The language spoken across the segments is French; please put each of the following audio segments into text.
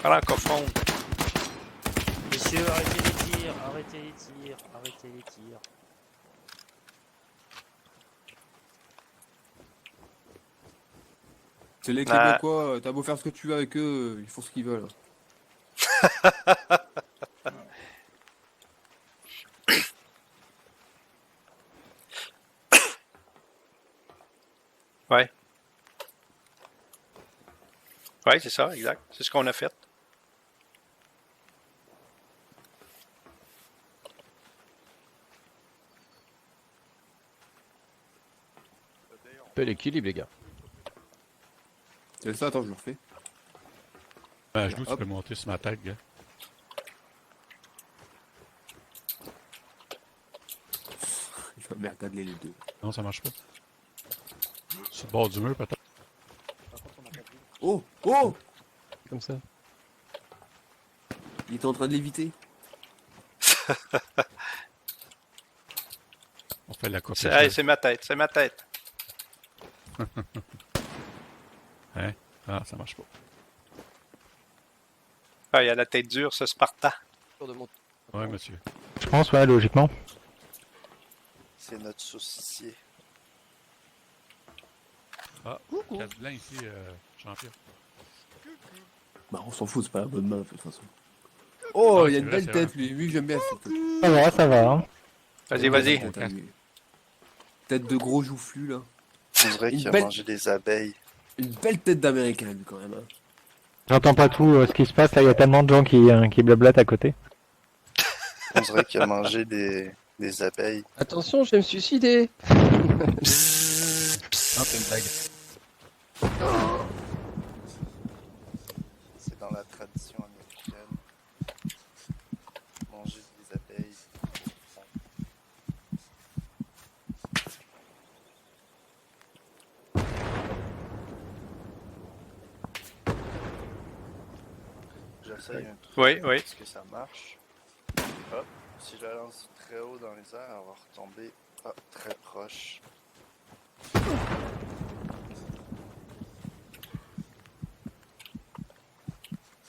Francophone. Messieurs, arrêtez les tirs, arrêtez les tirs, arrêtez les tirs. C'est les Ah. Québécois, t'as beau faire ce que tu veux avec eux, ils font ce qu'ils veulent. Ouais. Ouais, c'est ça, exact. C'est ce qu'on a fait. Bel équilibre, les gars. C'est ça, attends, je le refais. Ben, à genoux, tu Hop. peux monter sur ma tête, gars. Il va me regarder les deux. Non, ça marche pas. Sur le bord du mur, peut-être. Oh! Oh! Comme ça. Il était en train de l'éviter. On fait la coupe. Hey, c'est ma tête, c'est ma tête. Hein? Ah, ça marche pas. Ah, il a la tête dure, ce Spartan. Ouais, monsieur. Je pense, ouais, logiquement. C'est notre saucissier. Ah, casse blanc ici, champion. Bah, on s'en fout, c'est pas la bonne main, de toute façon. Oh, Ah, il y a c'est une vrai, belle c'est tête, lui. Lui, j'aime bien cette tête. Ça va, hein. Vas-y, vas-y. Tête, à lui. Tête de gros joufflu, là. On dirait Une qu'il a belle- mangé des abeilles. Une belle tête d'américain, lui, quand même. Hein. J'entends pas tout ce qui se passe, là, il y a tellement de gens qui blablatent à côté. On dirait qu'il a mangé des abeilles. Attention, je vais me suicider. Ah, c'est une blague. C'est dans la tradition américaine. Manger des abeilles. J'essaye un truc. Oui, oui. Est-ce que ça marche? Hop. Si je la lance très haut dans les airs, elle va retomber très proche.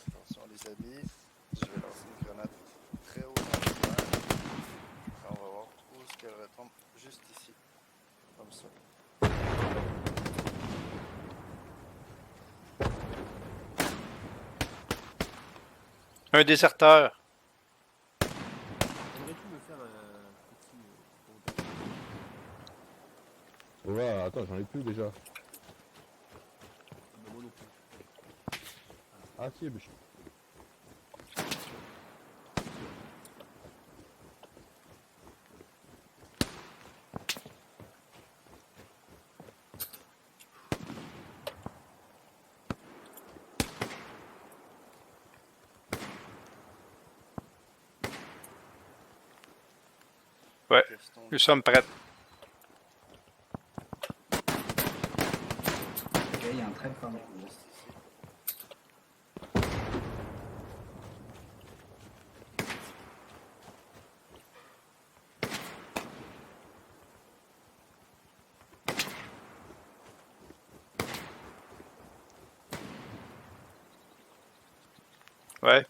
Attention les amis, je vais lancer une grenade très haut dans les airs. On va voir où est-ce qu'elle retombe. Juste ici. Comme ça. Un déserteur. Aimerais-tu me faire un petit... Ouais, attends, j'en ai plus déjà. moi non plus. Ah si, mais je... Ouais, Question nous sommes prêts. Il y a un trait par là. juste ici. Ouais.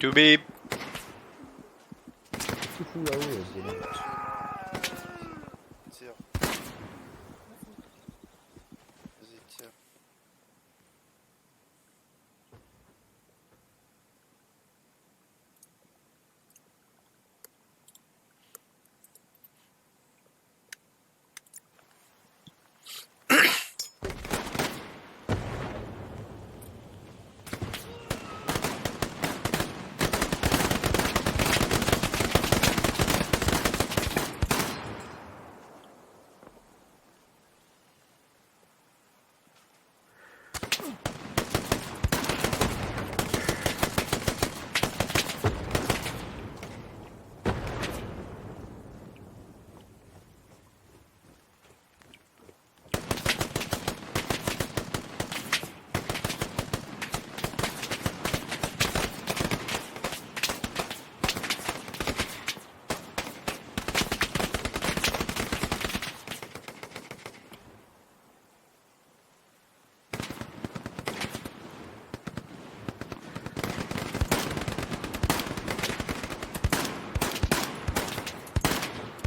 To be. Tout fou là-haut. Tire. Vas-y, tire.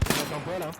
J'entends quoi là?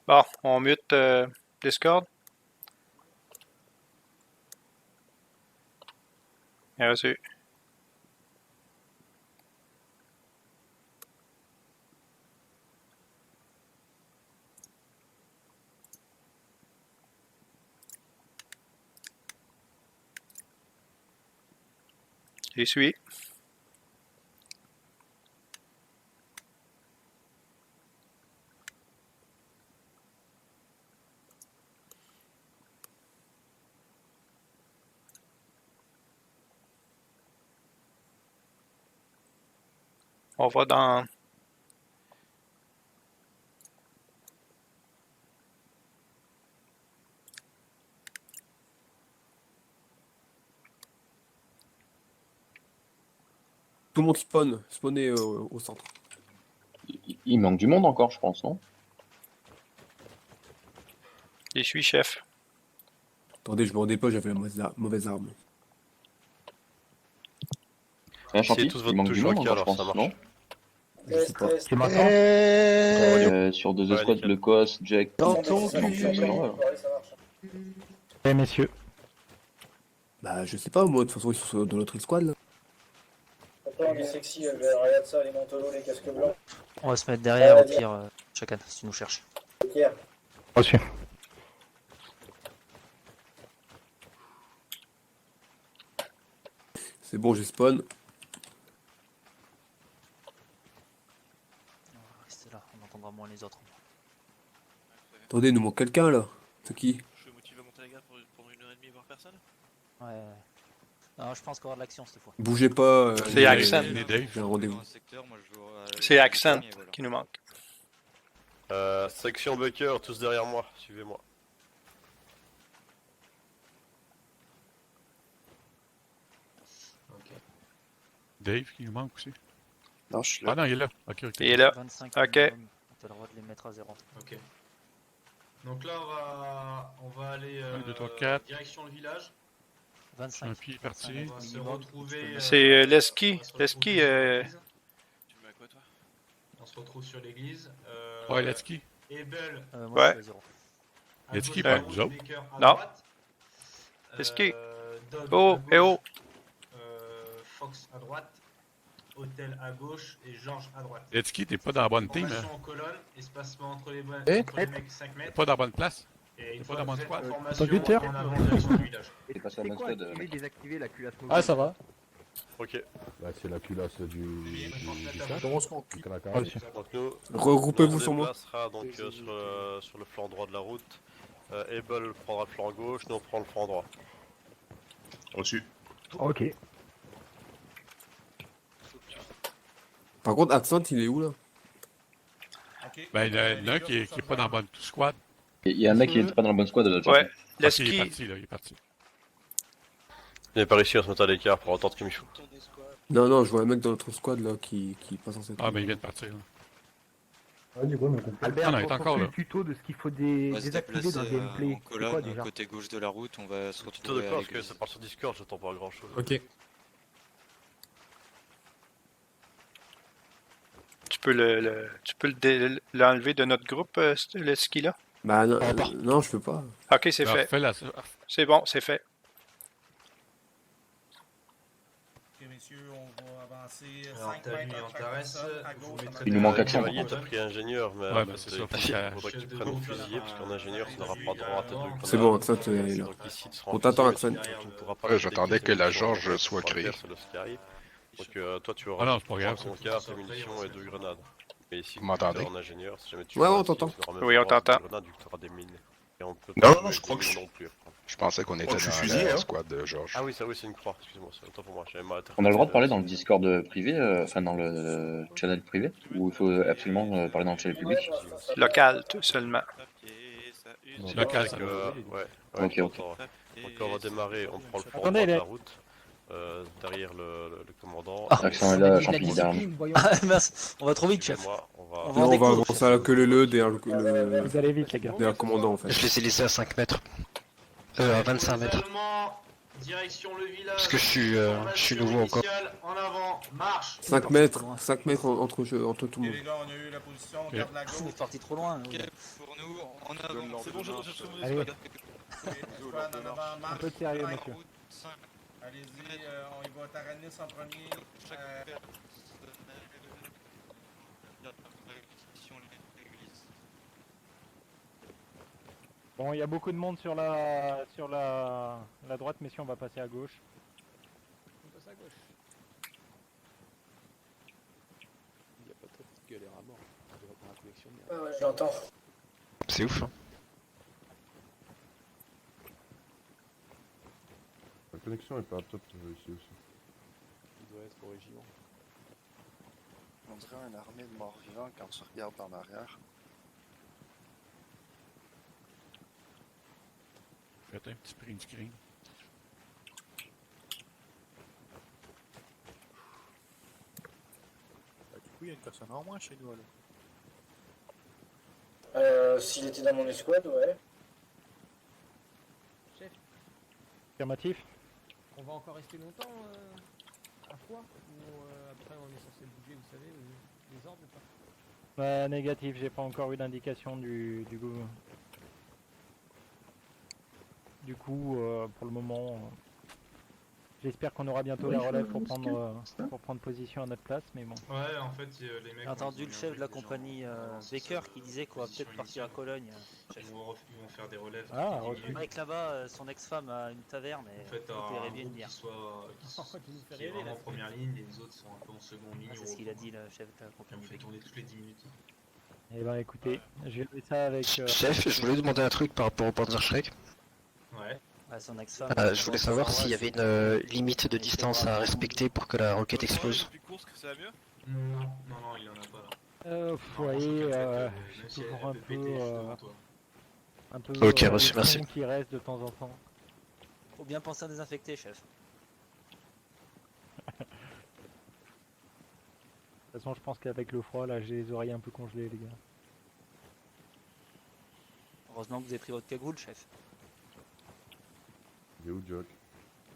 Bon, on mute Discord. Bien reçu. J'y suis. On va dans... Tout le monde spawné au centre. Il manque du monde encore, je pense, non? J'y suis, chef. Attendez, je me rendais pas, j'avais la mauvaise arme. Rien chantier, tous il votre manque touche du monde jockey, encore, je alors ça pense, marche. non? Je sais pas. Tu m'entends? Sur deux Ouais, squads, nickel. le COS, Jack... Dans ton ton cul. Eh messieurs. Bah, je sais pas, moi, de toute façon, ils sont dans notre squad là. On est sexy, regarde ça, les manteaux, les casques blancs. On va se mettre derrière au pire, chacun si tu nous cherches. Pierre. Reçu. C'est bon, j'ai spawn. On va rester là, on entendra moins les autres. Attendez, il nous manque quelqu'un là. C'est qui? Je suis motivé à monter la gare pour 1h30 voir personne. Ouais. Non, je pense qu'on va avoir de l'action cette fois. Bougez pas. C'est Accent. J'ai un rendez-vous. C'est Accent qui nous manque. Section Bucker, tous derrière moi, suivez-moi. Dave qui nous manque aussi. Non, je suis Ah là. non, il est là. Ok, ok. Il est là. 25 Ok. minimum, t'as le droit de les mettre à 0. Ok. Donc là, on va aller 1, 2, 3, 4. direction le village. 25. Un pied parti. On va se retrouver. C'est Leski. Leski, Tu me mets à quoi toi? On se retrouve sur l'église. Ouais, Letski. Ebel, Moi, Ouais. je suis à 0. à Let's gauche keep de la on route, job. Baker à Non. droite. Let's Dog Oh, à eh oh. gauche, Fox à droite. Hôtel à gauche et Georges à droite. Letski, t'es pas dans la bonne team, hein. Formation en colonne, espacement entre les, Eh, entre les mecs 5 T'es mètres. pas dans la bonne place. Et une t'es fois pas dans que mon vous êtes en squad. formation, Computer en avant direction du village. T'es pas sur la bonne squad, mec. Désactiver la culasse mobile. Ah, ça va. Ok. Bah, c'est la culasse du chat. Comment se rend Du craquage. Ah, aussi. Donc nous, Regroupez-vous on se sur moi. déplacera donc sur le flanc droit de la route. Able prendra le flanc gauche, nous on prend le flanc droit. Reçu. Ok. Par contre, Absinthe, il est où là? Ben, il y en a un qui est pas dans la bonne squad. Il y a un mec qui est pas dans la bonne squad. Ouais. Ah, il est Leski. parti, là, il est parti. Il n'est pas réussi à se mettre à l'écart pour entendre comme il faut. Non, non, je vois un mec dans notre squad là qui est pas censé être. Ah, mais il vient de partir, là. Albert, Ah non, il est encore là. tuto de ce qu'il faut On va se déplacer en colonne, côté gauche de la route, on va se Plutôt retrouver d'accord à parce que l'église. ça part sur Discord, j'attends pas grand chose. Ok. Tu peux l'enlever de notre groupe, le ski là? Bah non, Ah, par- non, je peux pas. Ok, c'est Alors, fait. fais-la. C'est bon, c'est fait. Ok, messieurs, on va avancer Alors, 5 t'as mètres mis entre en chaque Tarès, personne, à vous gauche, mettrez à Il nous manque droite. accent, par Cavalier, contre. t'as pris ingénieur, mais Ouais, bah, c'est ça, faut il que- faudrait que tu prennes fusilier parce qu'en ingénieur tu n'auras pas droit à tes deux C'est bon, Axel, il est là. Donc ici tu seras On en t'attend, fusilier, Axel. mais tu ne pourras pas Ouais, rester j'attendais déguisé, que la tu pourras George rester soit sur la créée. terre, c'est le ce qui arrive. Donc toi tu auras Ah non, c'est pas grave. ton quart, tes munitions et 2 grenades. Mais ici Vous m'entendez? en ingénieur, si jamais tu Ouais, vas on rester, t'entend. tu n'auras même Oui, pas on droit à tes t'entend. grenades vu que tu auras des mines. Et on peut Non, pas non, je jouer crois que des je- mines non plus. Je pensais qu'on était je suis dans fusillé, la hein. squad de Georges. Ah oui, ça oui, c'est une croix, excuse-moi, c'est autant pour moi, j'avais mal interprété. On a le droit de parler dans le Discord privé, enfin dans le channel privé, ou il faut absolument parler dans le channel public? Local, tout seulement. Local, ça. Ouais, Ok, je ok. t'entends, ouais. Donc quand on va démarrer, on prend le flanc Attendez, droit de les- la route, derrière le commandant. Accent est là, champigny derrière nous. Ah, mince, on va trop vite, chef. Suivez-moi, on va... On va Non, en on va découdre, avancer à la queue leu derrière le Vous allez vite, les gars. derrière le commandant en fait. Je les ai laissés à 5 mètres. À 25 mètres. Allemands, direction le village. Parce que je suis nouveau encore. Initiale, en avant, marche. 5 mètres, 5 mètres entre tout le Et monde. les gars, on a eu la position, on Ok. garde la On gauche. est parti trop loin. Ok, pour nous, en avant. C'est bon, je trouve Allez. Squad en avant, Un marche. peu de sérieux, monsieur. Allez-y, on y va. Taranis en premier. Bon, il y a beaucoup de monde sur la droite, messieurs, on va passer à gauche. On passe à gauche. Il n'y a pas trop de galère à mort. On va prendre la connexion. mais- J'entends. C'est ouf. Hein. La connexion est pas top ici aussi. Il doit être au régiment. On dirait une armée de morts vivants quand tu regardes en arrière. Faites un petit print screen. Du coup, il y a une personne en moins chez nous alors. S'il était dans mon escouade, ouais. Affirmatif. On va encore rester longtemps à froid ou après on est censé bouger, vous savez, les ordres ou pas? Négatif, j'ai pas encore eu d'indication du coup. Du coup, pour le moment, j'espère qu'on aura bientôt la relève pour prendre position à notre place, mais bon. Ouais, en fait, les mecs. J'ai entendu le chef de la compagnie Baker qui disait qu'on va peut-être partir à Cologne. Ils vont faire des relèves. Ah, toutes les 10 reçu. Le minutes. mec là-bas, son ex-femme a une taverne En et fait, on un verrait bien une groupe bière. qui soit Qui nous fait qui est rêver, vraiment là. en première ligne et les autres sont un peu en seconde ligne. Ah, c'est ce qu'il a dit, le chef de la Et on compagnie fait Baker. tourner toutes les 10 minutes. Eh ben écoutez, je vais faire ça avec... Chef, je voulais demander un truc par rapport au Panzerschreck. Ouais. Ah, son ex-femme. Je voulais savoir s'il y avait une limite de distance à respecter pour que la roquette explose. Non, non, il en a pas là. vous voyez, j'ai toujours un peu Ok, reçu, le merci. son qui reste de temps en temps. Faut bien penser à désinfecter, chef. De toute façon, je pense qu'avec le froid, là, j'ai les oreilles un peu congelées, les gars. Heureusement que vous avez pris votre cagoule, chef. Il est où, Jock?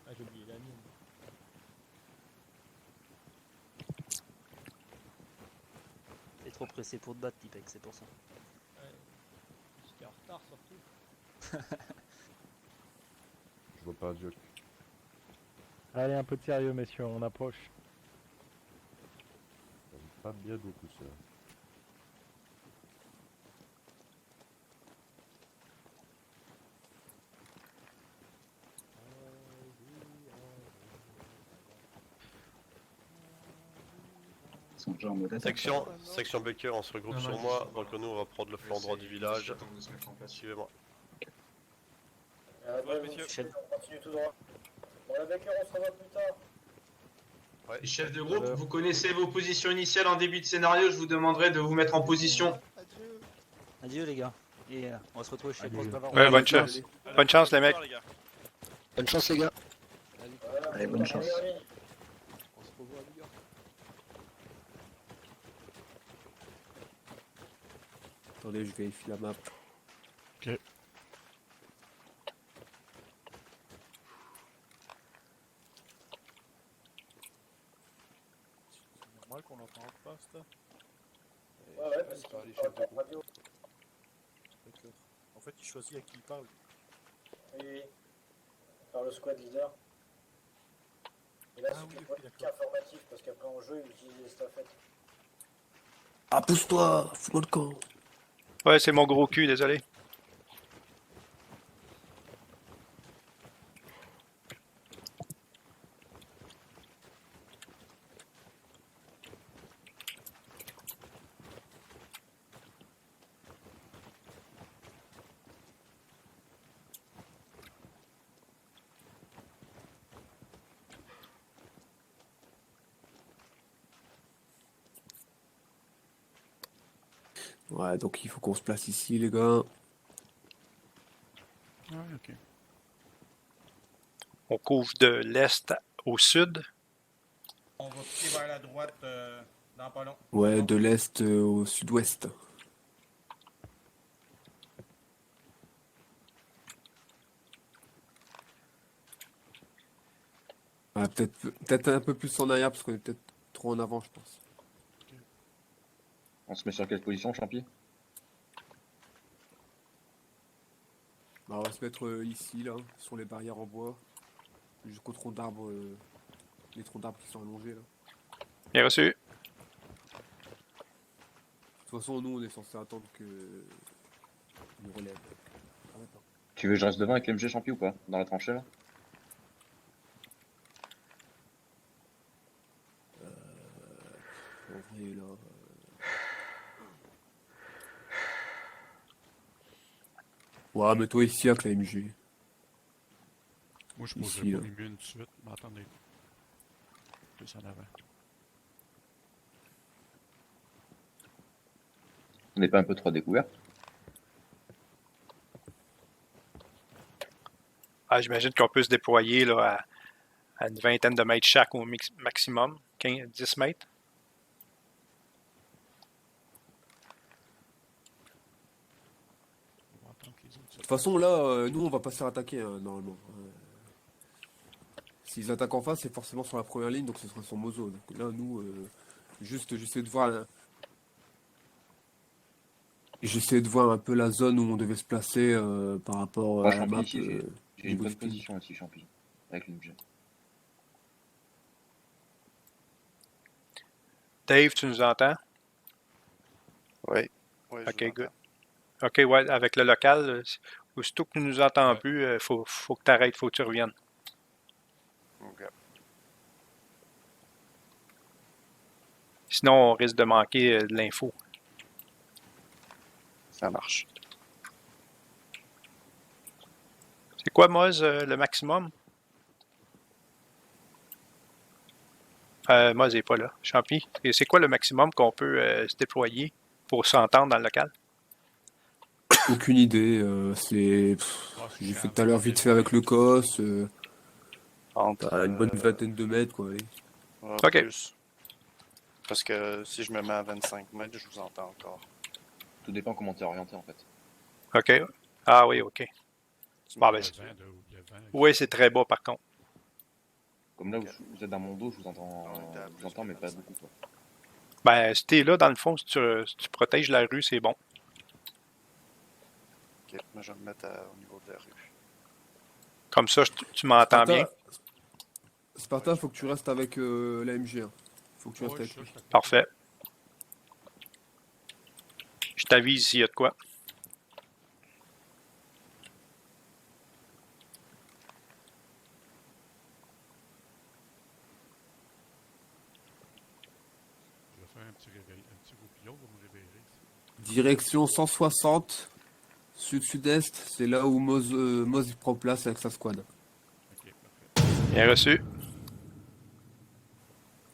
Ah, j'ai oublié la mienne. trop pressé pour te battre, Tipek, c'est pour ça. Ouais. J'étais en retard surtout. Je vois pas Joke. Allez, un peu de sérieux, messieurs, on approche. Ça va pas bien beaucoup ça. Section Baker, on se regroupe sur moi. Donc nous, on va prendre le flanc droit du village. Suivez-moi. On continue tout droit. Bon, la Baker, on se revoit plus tard. Les chefs de groupe, vous connaissez vos positions initiales en début de scénario, je vous demanderai de vous mettre en position. Adieu les gars. Et on va se retrouver chez Proche Bavard. Ouais, bonne chance. Bonne chance, les mecs. Bonne chance, les gars. Voilà, Allez, bonne chance. On se revoit, les gars. Attendez, je vérifie la map. Ok. C'est normal qu'on l'entende pas, ça. Ouais, parce qu'il parle les parle chefs pas de de radio. D'accord. En fait, il choisit à qui il parle. Oui, oui. Par le squad leader. Et là, Ah c'est oui, plus ok, politique d'accord. informatif, parce qu'après en jeu, il utilise les staffettes. Ah, pousse-toi, fous-moi le camp. Ouais, c'est mon gros cul, désolé. Ouais, donc il faut qu'on se place ici, les gars. Ouais, ok. On couvre de l'est au sud. On va piquer vers la droite dans pas long. Ouais, de l'est au sud-ouest. Ouais, peut-être un peu plus en arrière, parce qu'on est peut-être trop en avant, je pense. On se met sur quelle position, Champi? Bah, on va se mettre ici, là, sur les barrières en bois. Jusqu'aux troncs d'arbres, les troncs d'arbres qui sont allongés, là. Bien reçu. De toute façon, nous, on est censé attendre que nous relève. Ah, d'accord. Tu veux que je reste devant avec l'MG, Champi, ou pas? Dans la tranchée, là? En vrai, là... Ouais, mets-toi ici avec la MG. Moi, je Ici, poserai là. pas les mines tout de suite, mais attendez. Plus en avant. On n'est pas un peu trop découvert? Ah, j'imagine qu'on peut se déployer là, à une vingtaine de mètres chaque au maximum. 10 mètres. On va attendre que les autres De toute façon, là, nous, on va pas se faire attaquer, hein, normalement. S'ils attaquent en face, c'est forcément sur la première ligne, donc ce sera sur Mozo. Donc là, nous, j'essaie de voir... J'essaie de voir un peu la zone où on devait se placer par rapport Moi, à la Champi, map. ici, j'ai une niveau bonne speed. position ici, Champi. Avec l'MG. Dave, tu nous entends? Oui. Oui, je Ok, vous good. entends. Ok, ouais, avec le local, aussitôt que tu nous entends plus, faut que tu arrêtes, faut que tu reviennes. Ok. Sinon, on risque de manquer de l'info. Ça marche. C'est quoi, Moz, le maximum? Moz n'est pas là. Champi, c'est quoi le maximum qu'on peut se déployer pour s'entendre dans le local? Aucune idée. J'ai fait tout à l'heure vite fait avec le COS. Entre, Une bonne vingtaine de mètres, quoi. Allez. Ok. Plus. Parce que si je me mets à 25 mètres, je vous entends encore. Tout dépend comment t'es orienté, en fait. OK. Ah oui, OK. Bon, ben, Il y a 20 de haut, il y a 20. oui, c'est très bas par contre. Comme là où vous êtes dans mon dos, je vous entends, mais pas beaucoup, quoi. Ben, si t'es là, dans le fond, si tu protèges la rue, c'est bon. Ok, moi je vais me mettre au niveau de la rue. Comme ça, tu m'entends bien. Sparta, faut que tu restes avec l'AMG. Hein. Faut que tu restes avec lui. Parfait. Je t'avise s'il y a de quoi. Je vais faire un petit réveil, un petit goupillon pour me réveiller. Direction 160, sud-sud-est, c'est là où Moz prend place avec sa squad. Ok, parfait. Bien reçu.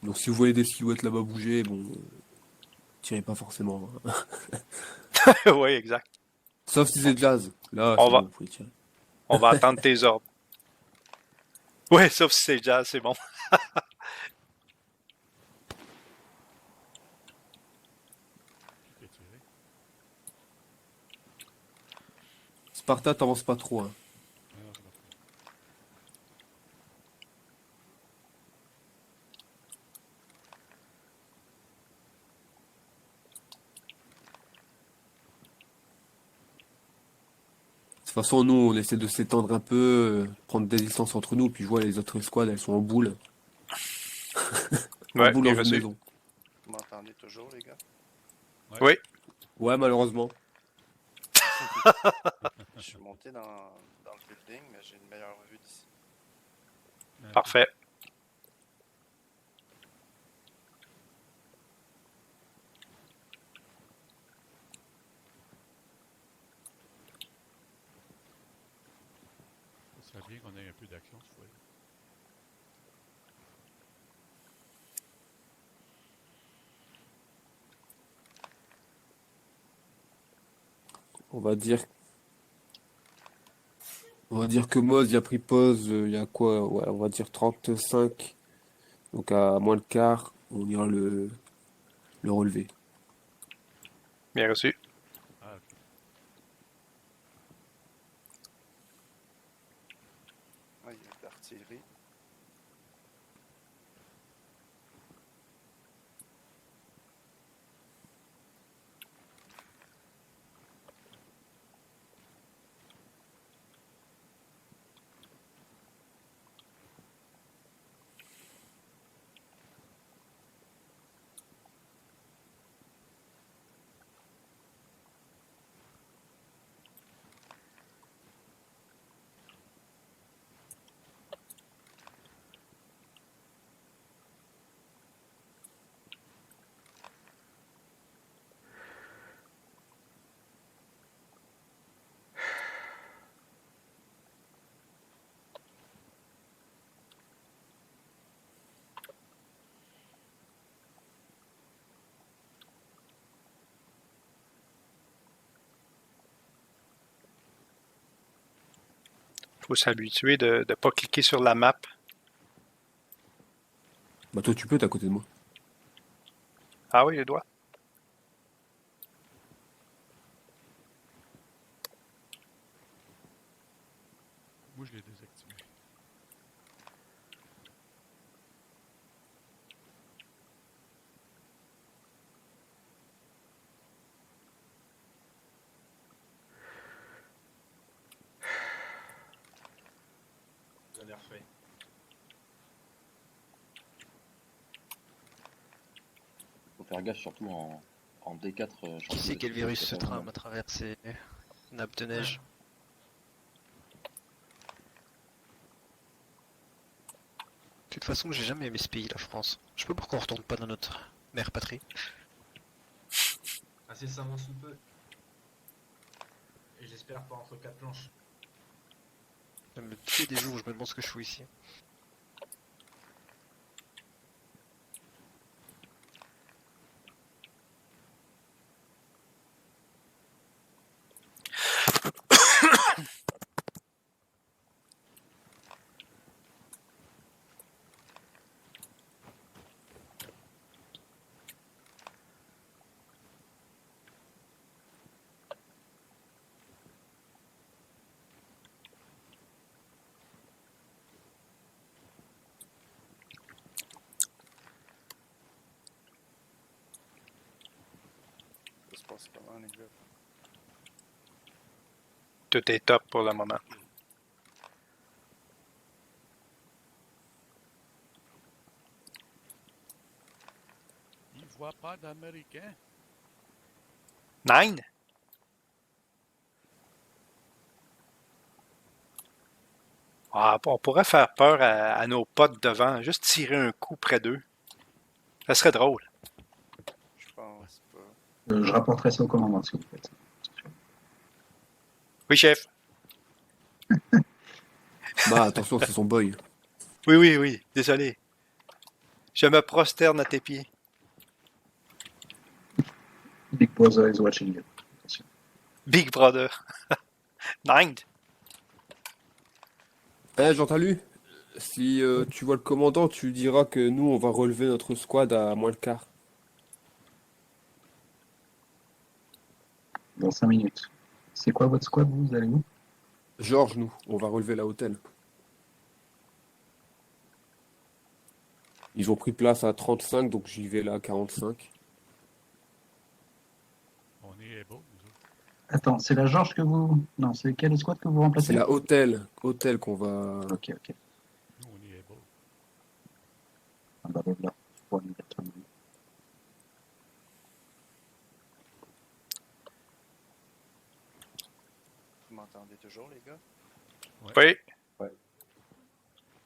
Donc si vous voyez des silhouettes là-bas bouger, bon, tirez pas forcément. Hein. Oui, exact. Sauf si c'est jazz. Là, On c'est va- bon, vous pouvez tirer. On va attendre tes ordres. Oui, sauf si c'est jazz, c'est bon. Qui est tiré? Sparta, t'avances pas trop. Hein. Ah non, c'est pas trop. De toute façon, nous, on essaie de s'étendre un peu, prendre des distances entre nous, puis je vois les autres squads, elles sont en boule. En Ouais, boule bien dans une reçu. maison. Vous m'entendez toujours, les gars? Oui, Ouais, malheureusement. Je suis monté dans le building, mais j'ai une meilleure vue d'ici. parfait. Ça serait bien qu'on ait un peu d'action, tu vois. On va dire. On va dire que Moz, il a pris pause, il y a quoi? Ouais, on va dire 35. Donc à moins le quart, on ira le relever. Bien reçu. Ah, ok. Ouais, il y a de l'artillerie. Faut s'habituer de ne pas cliquer sur la map. Bah toi tu peux, t'es à côté de moi. Ah oui, les doigts. Moi, je l'ai désactivé. Vous avez refait. Faut faire gaffe surtout en D4. Qui c'est quel virus se trame à travers ces nappes de neige? De toute façon, j'ai jamais aimé ce pays, la France. Je sais pas pourquoi on retourne pas dans notre mère patrie. Incessamment sous peu. Et j'espère pas entre quatre planches. Ça me fait des jours où je me demande ce que je fous ici. passe comment, les gars? Tout est top pour le moment. Il voit pas d'Américains. 9? Ah, on pourrait faire peur à nos potes devant, juste tirer un coup près d'eux. Ça serait drôle. Je pense pas. Je rapporterai ça au commandant, s'il vous plaît. Oui, chef. Bah, attention, c'est son boy. Oui, oui, oui. Désolé. Je me prosterne à tes pieds. Big Brother is watching you. Attention. Big Brother. 9? J'entends lu. Si tu vois le commandant, tu lui diras que nous, on va relever notre squad à moins le quart. Dans 5 minutes. C'est quoi votre squad, vous allez où? Georges, nous, on va relever la hôtel. Ils ont pris place à 35, donc j'y vais là à 45. On est beau, nous autres. Attends, c'est la Georges que vous... Non, c'est quel squad que vous remplacez? C'est la hôtel qu'on va... Ok, ok. Nous, on est beau. Ah bah, là, pour une personne. Vous m'entendez toujours, les gars? Oui. Ouais.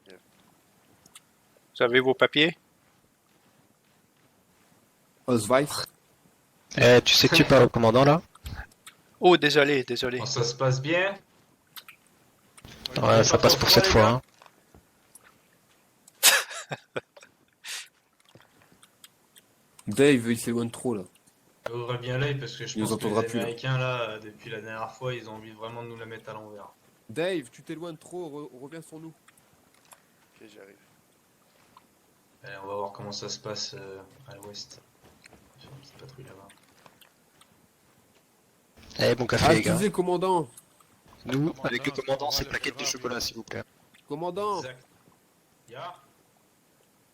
Vous avez vos papiers? Osweiss. Tu sais que tu parles au commandant là? Oh, désolé, désolé. Bon, ça se passe bien. Ouais, ça passe pour cette fois. Hein. Dave, il s'éloigne trop là. Ouvrez bien l'œil parce que je Il nous pense que les entendra plus, là. Américains là, depuis la dernière fois, ils ont envie vraiment de nous la mettre à l'envers. Dave, tu t'éloignes trop, reviens sur nous. Ok, j'arrive. Allez, on va voir comment ça se passe à l'ouest. J'ai une petite patrouille là-bas. Eh, bon café Ah, les je gars. disais, commandant. Nous, avec le commandant, c'est plaquettes de chocolat s'il vous plaît. Commandant. Exact. Ya.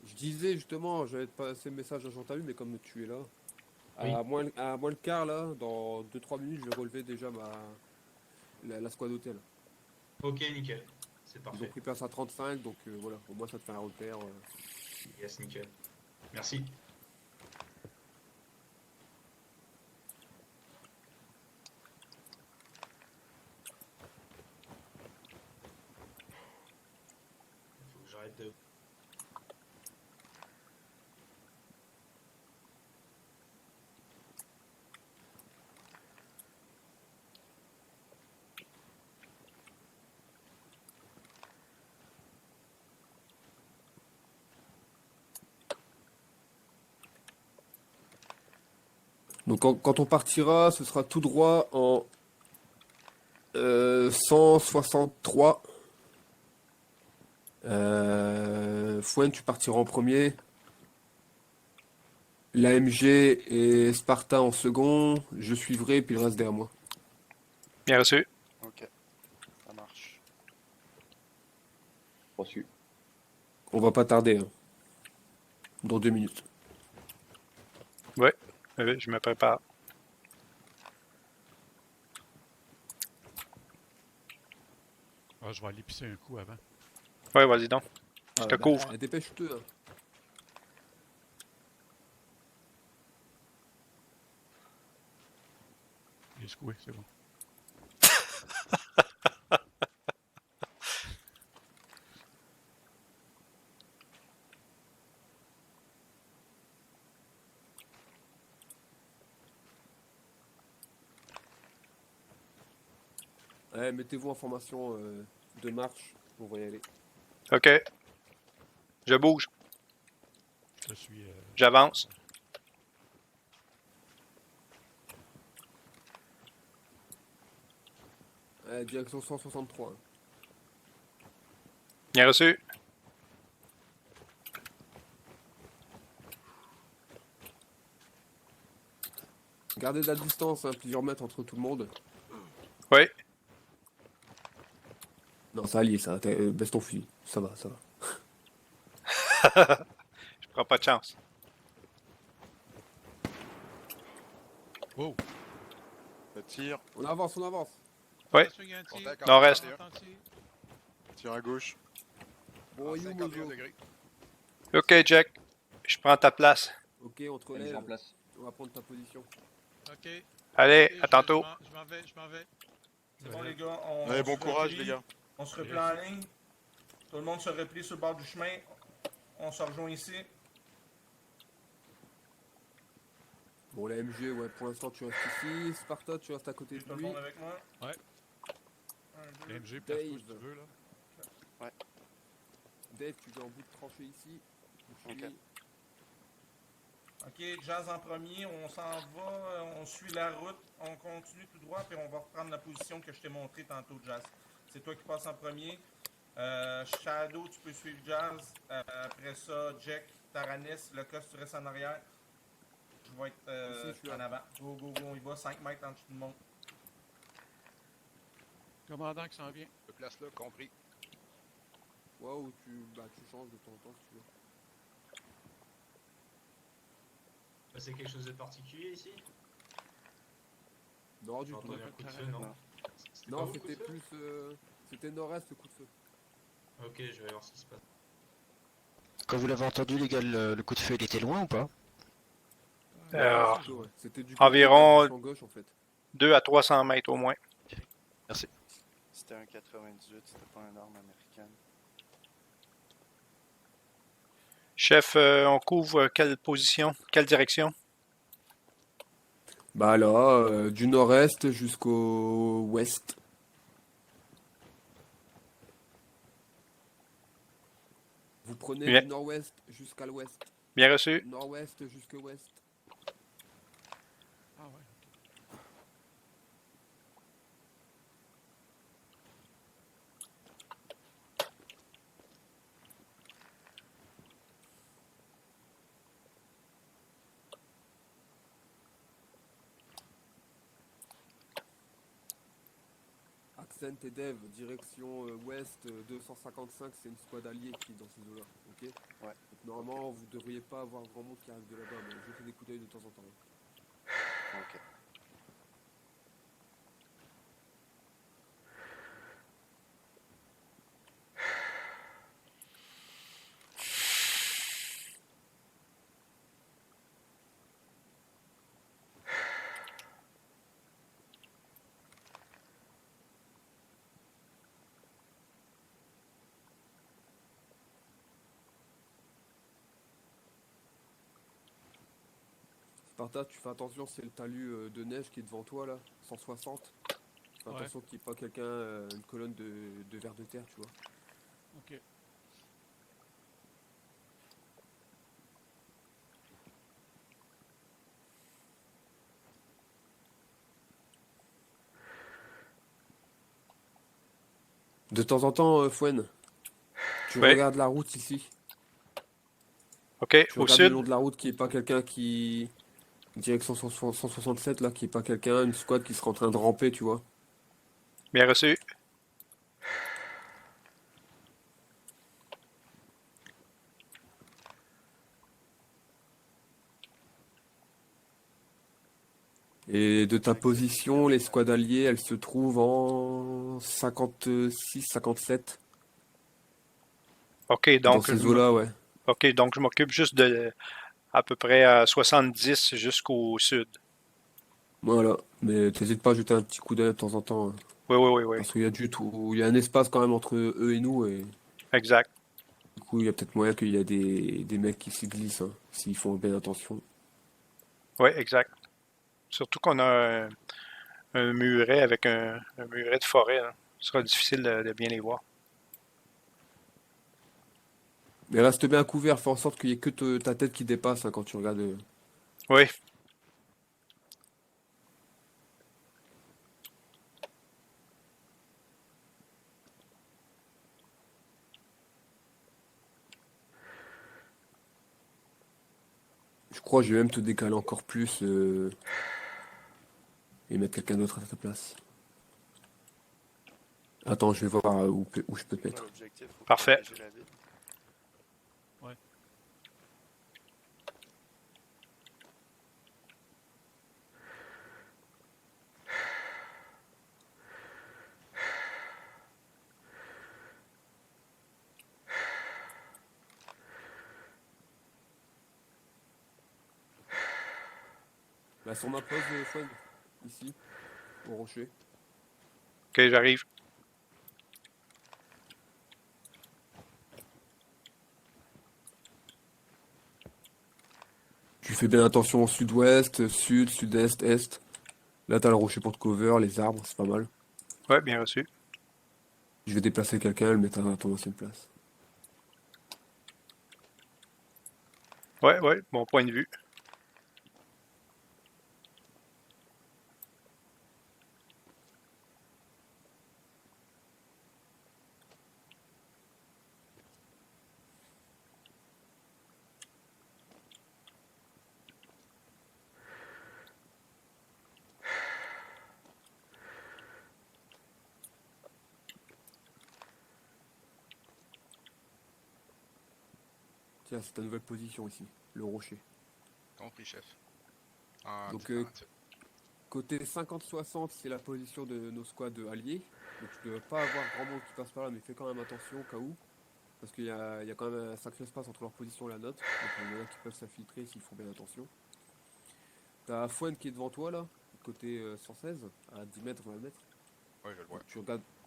Je disais justement, j'allais te passer le message à Jean-Talu, mais comme tu es là, Oui. à moins le quart là, dans 2-3 minutes, je vais relever déjà la squad hôtel. Ok, nickel. C'est Ils parfait. ont pris place à 35, donc voilà, au moins ça te fait un repère. Yes, nickel. Merci. Faut que j'arrête de... Donc quand on partira, ce sera tout droit en 163. Fouane, tu partiras en premier. L'AMG et Sparta en second. Je suivrai, puis le reste derrière moi. Bien reçu. Ok, ça marche. Reçu. On va pas tarder. Hein. Dans 2 minutes. Oui, je me prépare. Ah, je vais aller pisser un coup avant. Ouais, vas-y donc. Je te couvre. Dépêche-toi. Hein. Il est secoué, c'est bon. Ouais, mettez-vous en formation de marche. On va y aller. OK. Je bouge. Je suis. J'avance. Direction 163. Hein. Bien reçu. Gardez de la distance, hein, plusieurs mètres entre tout le monde. Oui. Non, ça allie, ça. Baisse ton fusil. Ça va, ça va. Je prends pas de chance. Wow. Ça tire. On avance, on avance. Ouais. Contact en Nord-est. 51. Tire à gauche. Bon, you, 51 Mojo. degrés. Ok, Jack. Je prends ta place. Ok, on te relève. en place. On va prendre ta position. Ok. Allez, Ok, à tantôt. Je m'en vais, je m'en vais. C'est bon, les gars. Ouais, bon courage, les gars. On se replie en ligne. Tout le monde se replie sur le bord du chemin. On se rejoint ici. Bon, la MG, ouais, pour l'instant, tu restes ici. Sparta, tu restes à côté Tout de le lui. monde avec moi. Ouais. Un, deux. MG, place-toi si tu veux, là. Dave, tu viens en bout de tranchée ici. Ok. Ok, Jazz en premier, on s'en va, on suit la route, on continue tout droit, puis on va reprendre la position que je t'ai montrée tantôt, Jazz. C'est toi qui passes en premier. Shadow, tu peux suivre Jazz. Après ça, Jack, Taranis, le coste, tu restes en arrière. Je vais être Ici, je suis là. en avant. Go, go, go, on y va, 5 mètres en dessous du monde. Commandant qui s'en vient. Le place là, compris. Waouh, tu changes de temps en temps si tu veux. C'est quelque chose de particulier ici? Non, du tout. Un coup de feu, non? Non, c'était plus. C'était nord-est le coup de feu. Ok, je vais voir ce qui se passe. Quand vous l'avez entendu, les gars, le coup de feu, il était loin ou pas? Ouais. C'était du Environ côté de la gauche en fait. 2 à 300 mètres au moins. Merci. C'était un 98, c'était pas une arme américaine. Chef, on couvre quelle position? Quelle direction? Bah là, du nord-est jusqu'au ouest. Vous prenez Bien. du nord-ouest jusqu'à l'ouest. Bien reçu. Nord-ouest jusqu'à ouest. Ah ouais. Accent et Dev, direction ouest 255, c'est une squad alliée qui est dans ces eaux-là, ok? Ouais. Donc, normalement, vous devriez pas avoir grand monde qui arrive de là-bas, mais je fais des coups d'œil de temps en temps. Ok. Sparta, tu fais attention, c'est le talus de neige qui est devant toi là, 160. Fais Ouais. attention qu'il n'y ait pas quelqu'un, une colonne de vers de terre, tu vois. Ok. De temps en temps, Fouenne, tu Ouais. regardes la route ici. Ok, Tu au regardes le sud. long de la route qu'il n'y ait pas quelqu'un qui. Direction 167 là, qu'il n'y ait pas quelqu'un, une squad qui serait en train de ramper, tu vois. Bien reçu. Et de ta position, les squads alliés, elles se trouvent en 56, 57. Ok, Dans donc ces eaux-là, ouais. ok, donc je m'occupe juste de à peu près à 70 jusqu'au sud. Voilà. Mais t'hésites pas à jeter un petit coup d'œil de temps en temps, hein. Oui, oui, oui, oui. Parce qu'il y a du tout. Il y a un espace quand même entre eux et nous. Et Exact. du coup, il y a peut-être moyen qu'il y a des mecs qui s'y glissent, hein, s'ils font bien attention. Oui, exact. Surtout qu'on a un muret avec un muret de forêt, là. Ce sera difficile de bien les voir. Mais reste bien couvert, fais en sorte qu'il y ait que ta tête qui dépasse, hein, quand tu regardes. Oui. Je crois que je vais même te décaler encore plus et mettre quelqu'un d'autre à ta place. Attends, je vais voir où je peux te mettre. L'objectif, faut Parfait. protéger la ville. Ouais. Bah, sur ma pause, Fouad, ici, au rocher. Ok, j'arrive. Tu fais bien attention au sud-ouest, sud, sud-est, est. Là, t'as le rocher pour te cover, les arbres, c'est pas mal. Ouais, bien reçu. Je vais déplacer quelqu'un, le mettre à ton ancienne place. Ouais, ouais, bon point de vue. Tiens, c'est ta nouvelle position ici, le rocher. Compris, chef. Ah, Donc, putain, tu- côté 50-60, c'est la position de nos squads alliés. Donc, tu ne dois pas avoir grand monde qui passe par là, mais fais quand même attention au cas où. Parce qu'il y a quand même un sacré espace entre leur position et la nôtre. Donc, il y en a qui peuvent s'infiltrer s'ils font bien attention. T'as Fouane qui est devant toi là, côté 116, à 10 mètres, 20 mètres. Ouais, je le vois.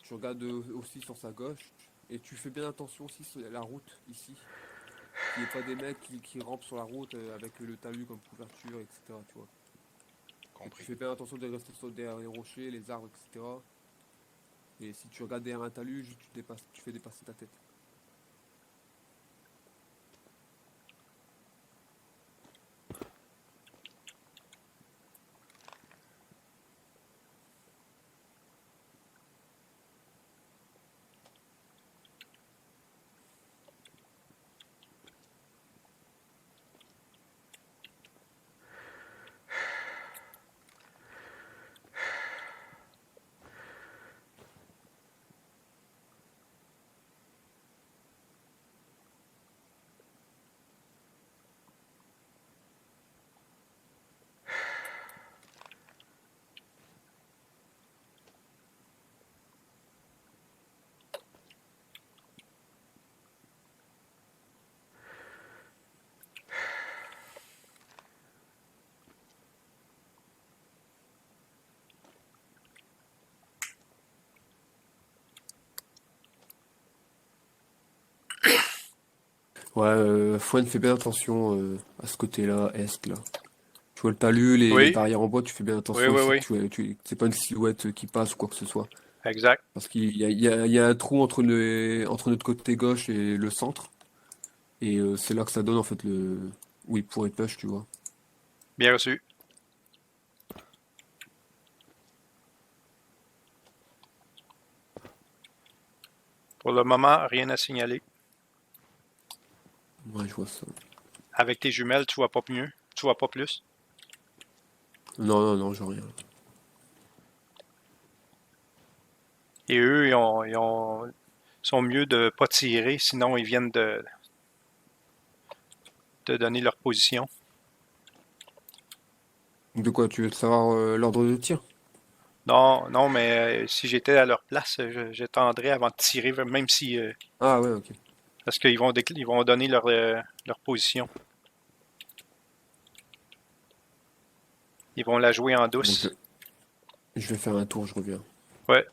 Tu regardes aussi sur sa gauche. Et tu fais bien attention aussi sur la route ici. Qu'il n'y ait pas des mecs qui rampent sur la route avec le talus comme couverture, etc. Tu vois. Compris. Tu fais bien attention de rester derrière les rochers, les arbres, etc. Et si tu regardes derrière un talus, juste tu fais dépasser ta tête. Ouais, Fouane, fais bien attention à ce côté-là, est, là. Tu vois le talus, les Oui, barrières en bois, tu fais bien oui, attention oui, ici oui. que c'est pas une silhouette qui passe ou quoi que ce soit. Exact. Parce qu'il y a un trou entre notre côté gauche et le centre. Et c'est là que ça donne en fait le. Oui, pour les push, tu vois. Bien reçu. Pour le moment, rien à signaler. Ouais, je vois ça. Avec tes jumelles, tu vois pas mieux. Tu vois pas plus. Non, non, non, je vois rien. Et eux, sont mieux de pas tirer, sinon ils viennent de donner leur position. De quoi, tu veux savoir l'ordre de tir? Non, non, mais si j'étais à leur place, je tendrais avant de tirer, même si. Ah ouais, ok. Parce qu'ils ils vont donner leur position. Ils vont la jouer en Donc douce. je vais faire un tour, je reviens. Ouais.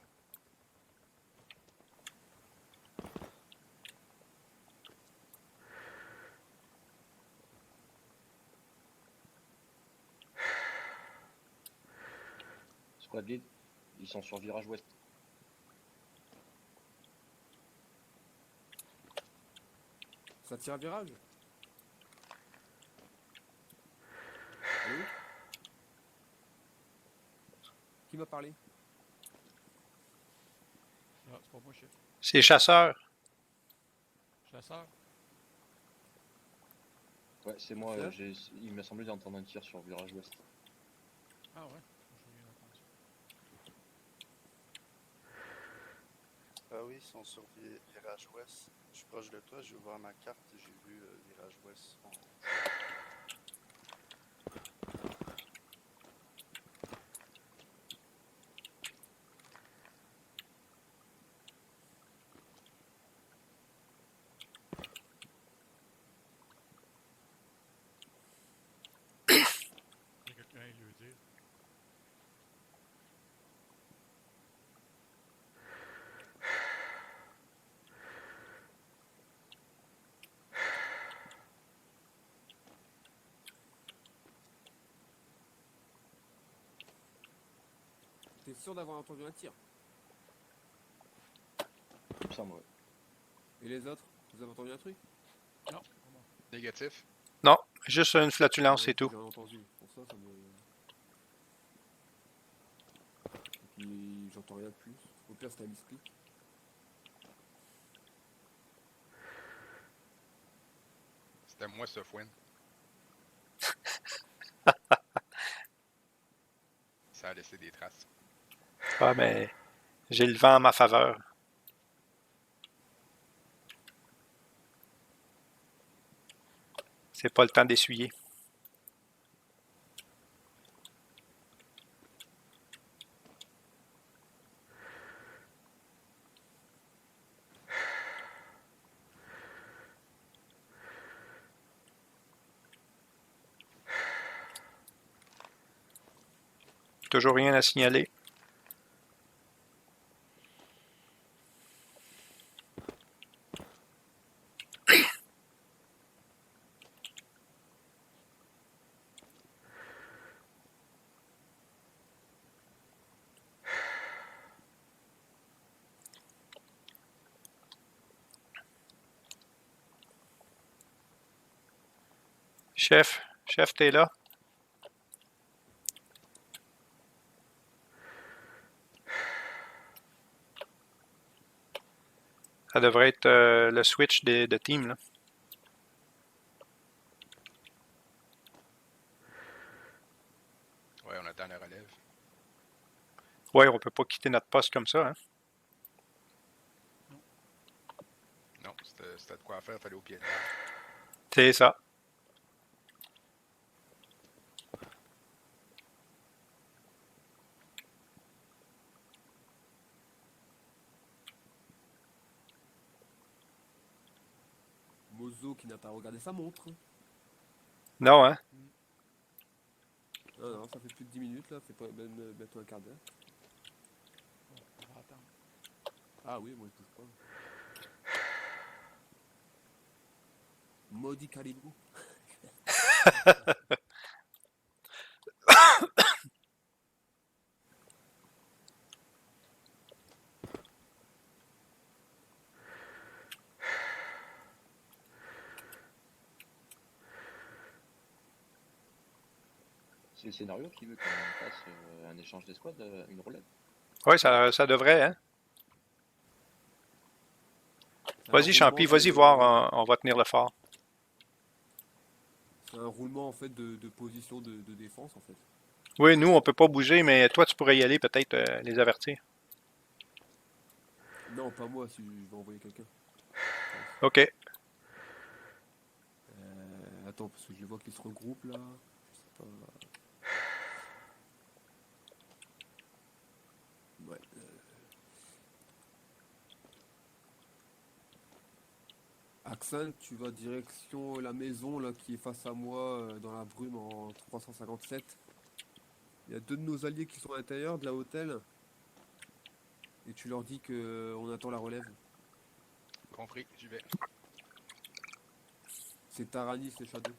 Squad lead, ils sont sur virage ouest. Ça tire à virage? Allô? Qui m'a parlé? Ah, c'est pas moi, chef. C'est chasseurs. Chasseur. Ouais, c'est moi, Là il m'a semblé d'entendre un tir sur virage ouest. Ah ouais. J'ai rien entendu. Ah oui, ils sont sur virage ouest. Je suis proche de toi, j'ai ouvert ma carte et j'ai vu virage ouest. Il y a quelqu'un qui veut dire. T'es sûr d'avoir entendu un tir? Il me semble, ouais. Et les autres? Vous avez entendu un truc? Négatif. Non, juste une flatulence, Ouais, c'est tout. J'ai rien entendu. Pour ça, ça me. Et puis j'entends rien de plus. Au pire, c'était un misclick. C'était moi, ce fouine. Ça a laissé des traces. Ah, mais j'ai le vent en ma faveur. C'est pas le temps d'essuyer. Toujours rien à signaler. Chef, t'es là? Ça devrait être le switch de team, là. Ouais, on attend la relève. Ouais, on peut pas quitter notre poste comme ça, hein. Non, c'était de quoi faire, fallait au pied de l'arbre. C'est ça. Mozo qui n'a pas regardé sa montre. Non, hein? Non, non, ça fait plus de 10 minutes là, fait pas même bientôt un quart d'heure. Ah oui, moi je bouge pas. Maudit Calibou. C'est le scénario qui veut qu'on fasse un échange d'escouade, une relève. Ouais, ça devrait, hein? Vas-y, Champi, vas-y voir, on va tenir le fort. C'est un roulement en fait de position de défense en fait. Oui, nous, on peut pas bouger, mais toi, tu pourrais y aller, peut-être les avertir. Non, pas moi, si je vais envoyer quelqu'un. OK. Attends, parce que je vois qu'ils se regroupent là. Je sais pas. Ouais. Axel, tu vas direction la maison là qui est face à moi dans la brume en 357. Il y a deux de nos alliés qui sont à l'intérieur de la hôtel. Et tu leur dis que on attend la relève. Compris, j'y vais. C'est Taranis et Shadow.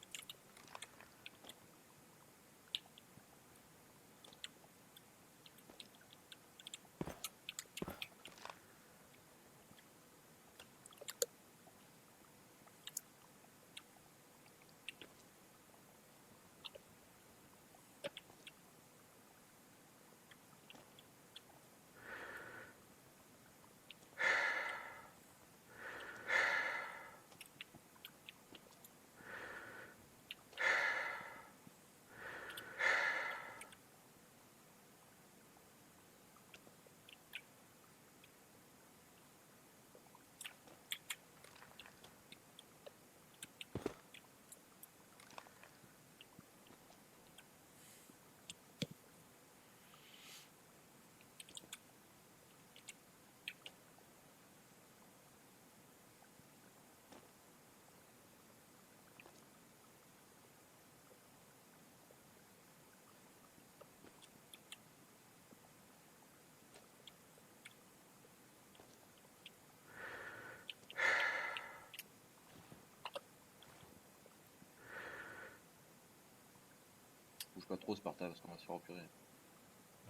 Bouge pas trop, Sparta, parce qu'on va se faire recurer.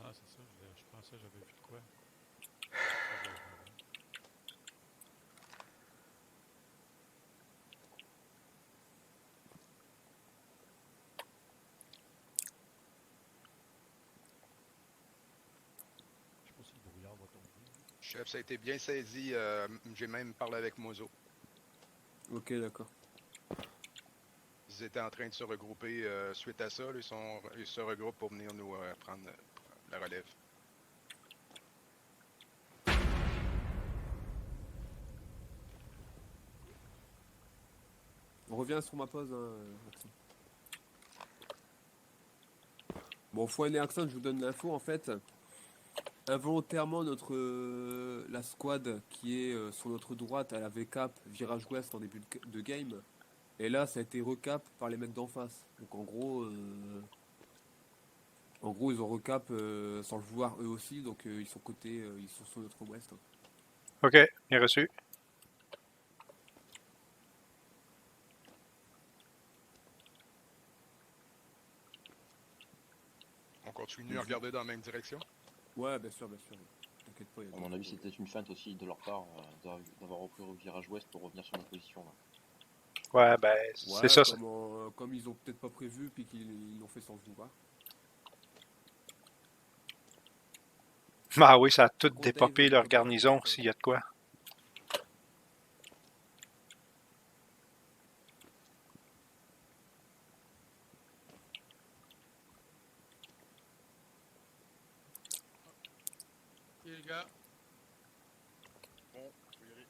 Ah, c'est ça, je pensais que j'avais vu de quoi. Je sais pas si le brouillard va tomber. Chef, ça a été bien saisi. J'ai même parlé avec Mozo. Ok, d'accord. Ils étaient en train de se regrouper suite à ça. Là, ils se regroupent pour venir nous prendre la relève. On revient sur ma pause, hein, Axon. Bon, Fouane et Axon, je vous donne l'info en fait. Involontairement, la squad qui est sur notre droite, elle avait cap virage ouest en début de game. Et là, ça a été recap par les mecs d'en face. Donc en gros, ils ont recap sans le vouloir eux aussi. Donc ils sont ils sont sur notre ouest. OK, bien reçu. On continue à regarder dans la même direction? Ouais, bien sûr, bien sûr. T'inquiète pas. À mon avis, c'était une feinte aussi de leur part d'avoir repris au virage ouest pour revenir sur notre position. Là. Ouais, ben, c'est ça. Comme ils ont peut-être pas prévu, puis qu'ils l'ont fait sans le vouloir. Ah oui, ça a tout dépopé leur garnison, s'il y a de quoi. Ok, les gars. Bon, faut y aller.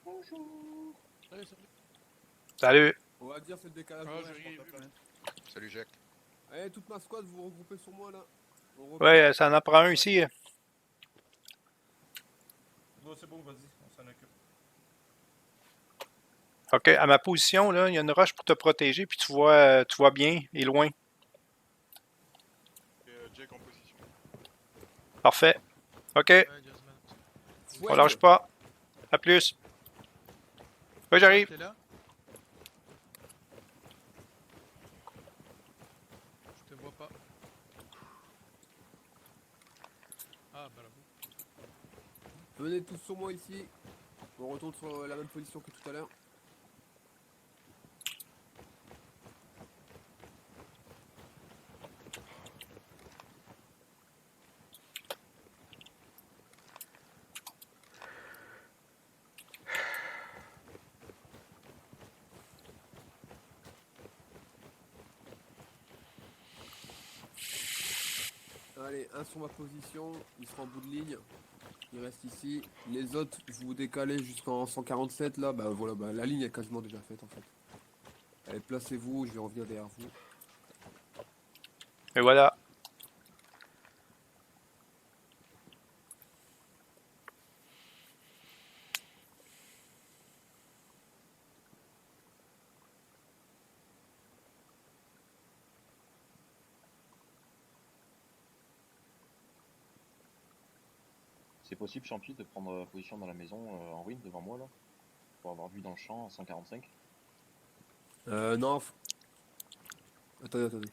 Bonjour. Salut, salut. Salut. On va dire c'est le décalage. Salut, Jack. Allez, toute ma squad, vous regroupez sur moi là. Ouais, ça en prend un ici. Bon, c'est bon, vas-y, on s'en occupe. OK, à ma position, là, il y a une roche pour te protéger, puis tu vois bien et loin. Jack en position. Parfait. OK. Ouais, On lâche pas. À plus. Oui, j'arrive. T'es là? Je te vois pas. Ah, bravo. Venez tous sur moi ici. On retourne sur la même position que tout à l'heure. Allez, un sur ma position, il sera en bout de ligne. Il reste ici. Les autres, vous décalez jusqu'en 147 là. Bah voilà, bah, la ligne est quasiment déjà faite en fait. Allez, placez-vous, je vais revenir derrière vous. Et voilà. C'est possible, Champi, de prendre position dans la maison en ruine devant moi là? Pour avoir vu dans le champ à 145. Non. Attendez.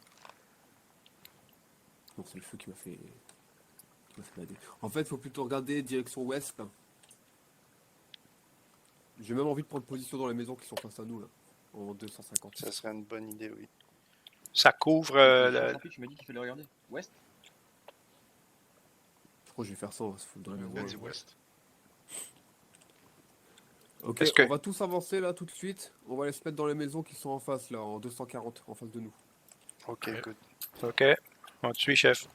Non, c'est le feu qui m'a fait bader. En fait, faut plutôt regarder direction ouest. Là. J'ai même envie de prendre position dans les maisons qui sont face à nous là. En 250. Ça serait une bonne idée, oui. Ça couvre Champi, tu m'as dit qu'il fallait regarder. Ouest? Je crois que je vais faire ça, on va se foutre dans la maison. Vas-y, ouest. Ok, on va tous avancer là tout de suite. On va aller se mettre dans les maisons qui sont en face là, en 240, en face de nous. Ok, good. OK. On te suit, chef.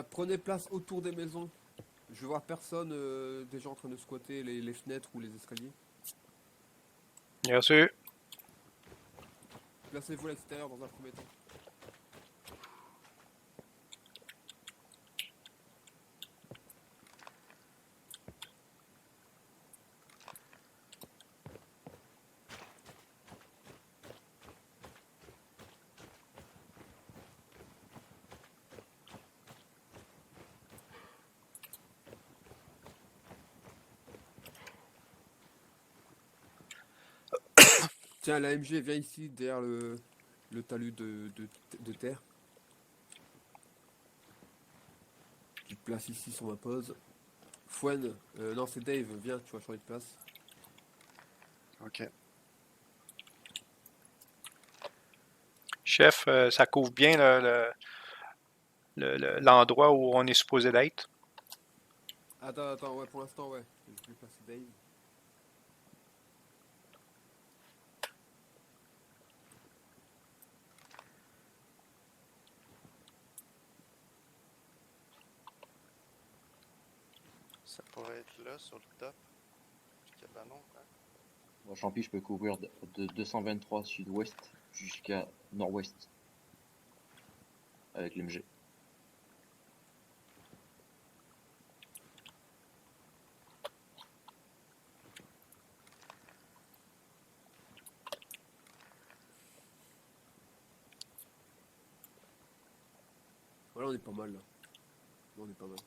Prenez place autour des maisons. Je vais voir personne déjà en train de squatter les fenêtres ou les escaliers. Bien sûr. Placez-vous à l'extérieur dans un premier temps. Tiens, la MG, viens ici, derrière le talus de terre. Tu te places ici sur ma pose. Fouane, non, c'est Dave, viens, tu vas changer de place. Ok. Chef, ça couvre bien l'endroit où on est supposé d'être. Attends, ouais, pour l'instant, ouais. Je vais placer Dave. Ça pourrait être là, sur le top du cabanon, quoi. Moi, Champi, je peux couvrir de 223 sud-ouest jusqu'à nord-ouest. Avec l'MG. Voilà, on est pas mal là. On est pas mal.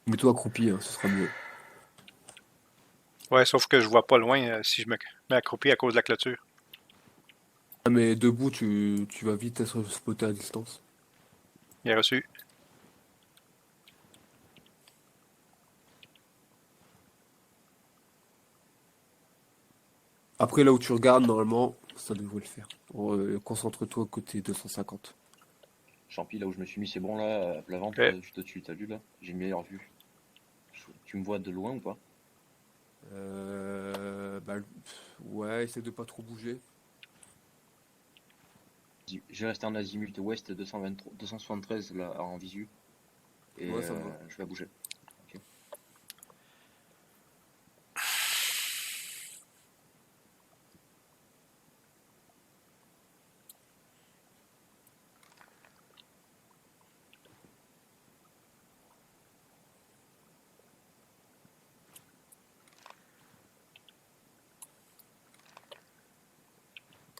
Mets-toi accroupi, hein, ce sera mieux. Ouais, sauf que je vois pas loin si je me mets accroupi à cause de la clôture. Ah, mais debout, tu vas vite être spoté à distance. Bien reçu. Après, là où tu regardes, normalement, ça devrait le faire. Concentre-toi côté 250. Champi, là où je me suis mis, c'est bon là, à plat ventre, Ouais. juste au-dessus, t'as vu là? J'ai une meilleure vue. Tu me vois de loin ou pas? Ouais, essaie de pas trop bouger. Je vais rester en azimut ouest 223, 273 là en visu. Et Ouais, ça me va. je vais bouger. Ok.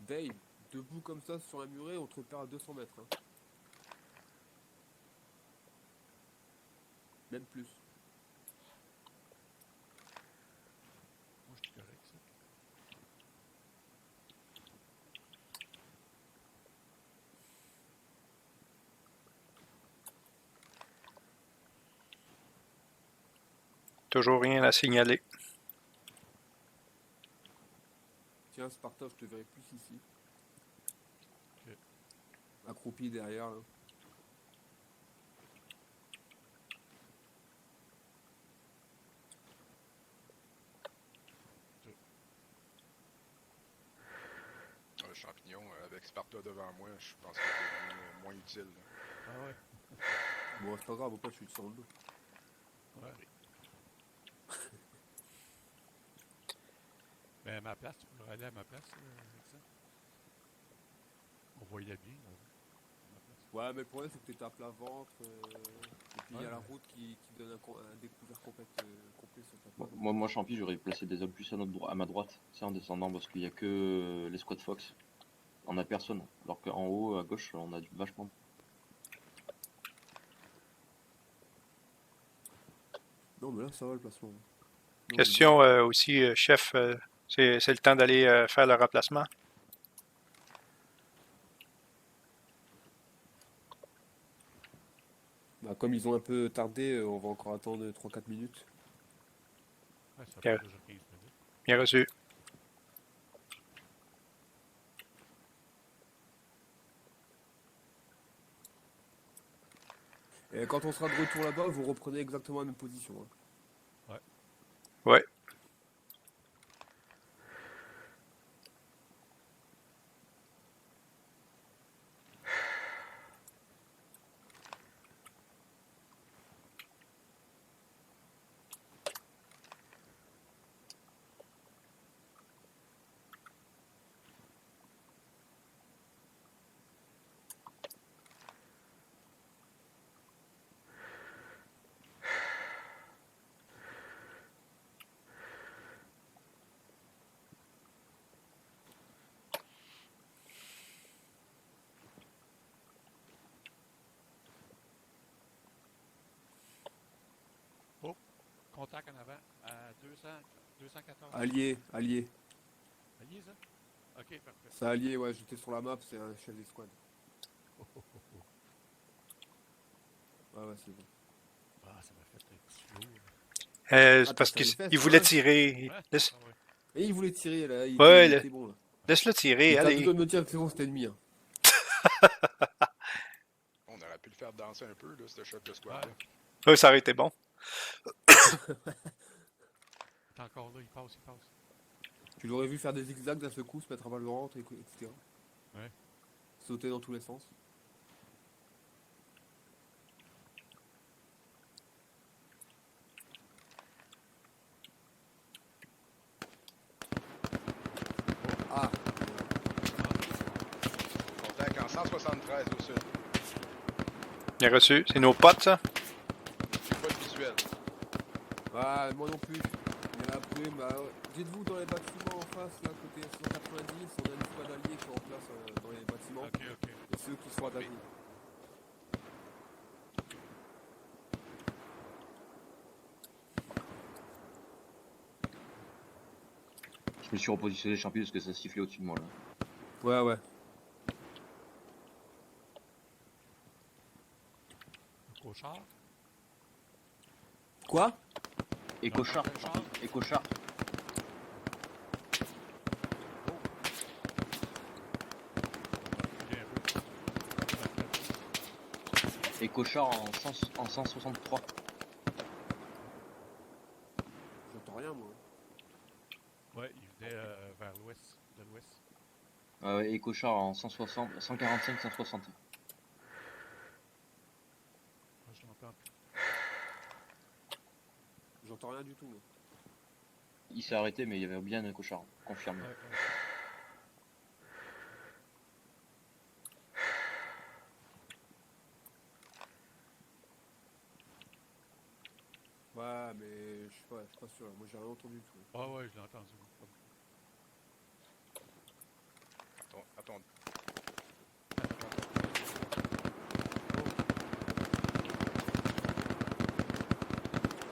Dave, debout comme ça sur un muret, on te repère à 200 mètres. Hein. Même plus. Moi, je suis correct, ça. Toujours rien à signaler. Tiens, Sparta, je te verrai plus ici. Ok. Accroupi derrière, là. Champignon, avec Sparta devant moi, je pense que c'est moins utile. Là. Ah ouais. Bon, c'est pas grave, au pas, je suis sur le dos. Ouais. Mais à ma place, tu pourrais aller à ma place avec ça. On voyait bien. Là, à ma place. Ouais, mais le problème, c'est que t'es à plat ventre. Et puis il y a la route qui donne un découvert complet sur ta place. Moi, Champi, j'aurais placé des hommes plus à ma droite, c'est en descendant, parce qu'il y a que les squads Fox. On a personne. Alors qu'en haut, à gauche, on a vachement. Non, mais là, ça va le placement. Non, Question aussi, chef, c'est le temps d'aller faire le remplacement? Bah, comme ils ont un peu tardé, on va encore attendre 3-4 minutes. Ouais, ça Bien. fait déjà 15 minutes. Bien reçu. Et quand on sera de retour là-bas, vous reprenez exactement la même position. Hein. Ouais. Oh, contact en avant à 214. Allié. Allié, ça? Ok, parfait. C'est allié, ouais, j'étais sur la map, c'est un chef d'escouade. Oh, oh, oh, oh. Ouais, c'est bon. Ah, ça m'a fait un petit flou. C'est parce qu'il voulait tirer. Ouais? Laisse... Ah ouais. Et il voulait tirer, là. Il Ouais, était bon, là. Laisse-le tirer, Il allez. était de me dire que c'est bon, c'était ennemi. Hein. On aurait pu le faire danser un peu, là, ce chef de squad. Ouais. Ouais, ça aurait été bon. T'es encore là, il passe. Tu l'aurais vu faire des zigzags d'un seul coup, se mettre à Valorant, etc. Ouais. Sauter dans tous les sens. Ah. Contact en 173 au sud. Bien reçu. C'est nos potes, ça? J'ai pas de visuel. Ah, moi non plus. Mais après, bah, dites-vous dans les bâtiments en face, là, côté 190, on a une squad alliée qui est en place dans les bâtiments. Ok. Et ceux qui sont alliés. Je me suis repositionné champi parce que ça sifflait au-dessus de moi là. Ouais. Cochard? Quoi? Écochard. Écochard. Écochard en 163. J'entends rien, moi. Ouais, il venait vers l'ouest, de l'ouest. Écochard en 160, 145, 160. Je l'entends plus. J'entends rien du tout, moi. Il s'est arrêté, mais il y avait bien un Écochard, confirmé. Ouais, mais je suis pas sûr. Moi, j'ai rien entendu du tout. Ah ouais, je l'ai entendu. Attends.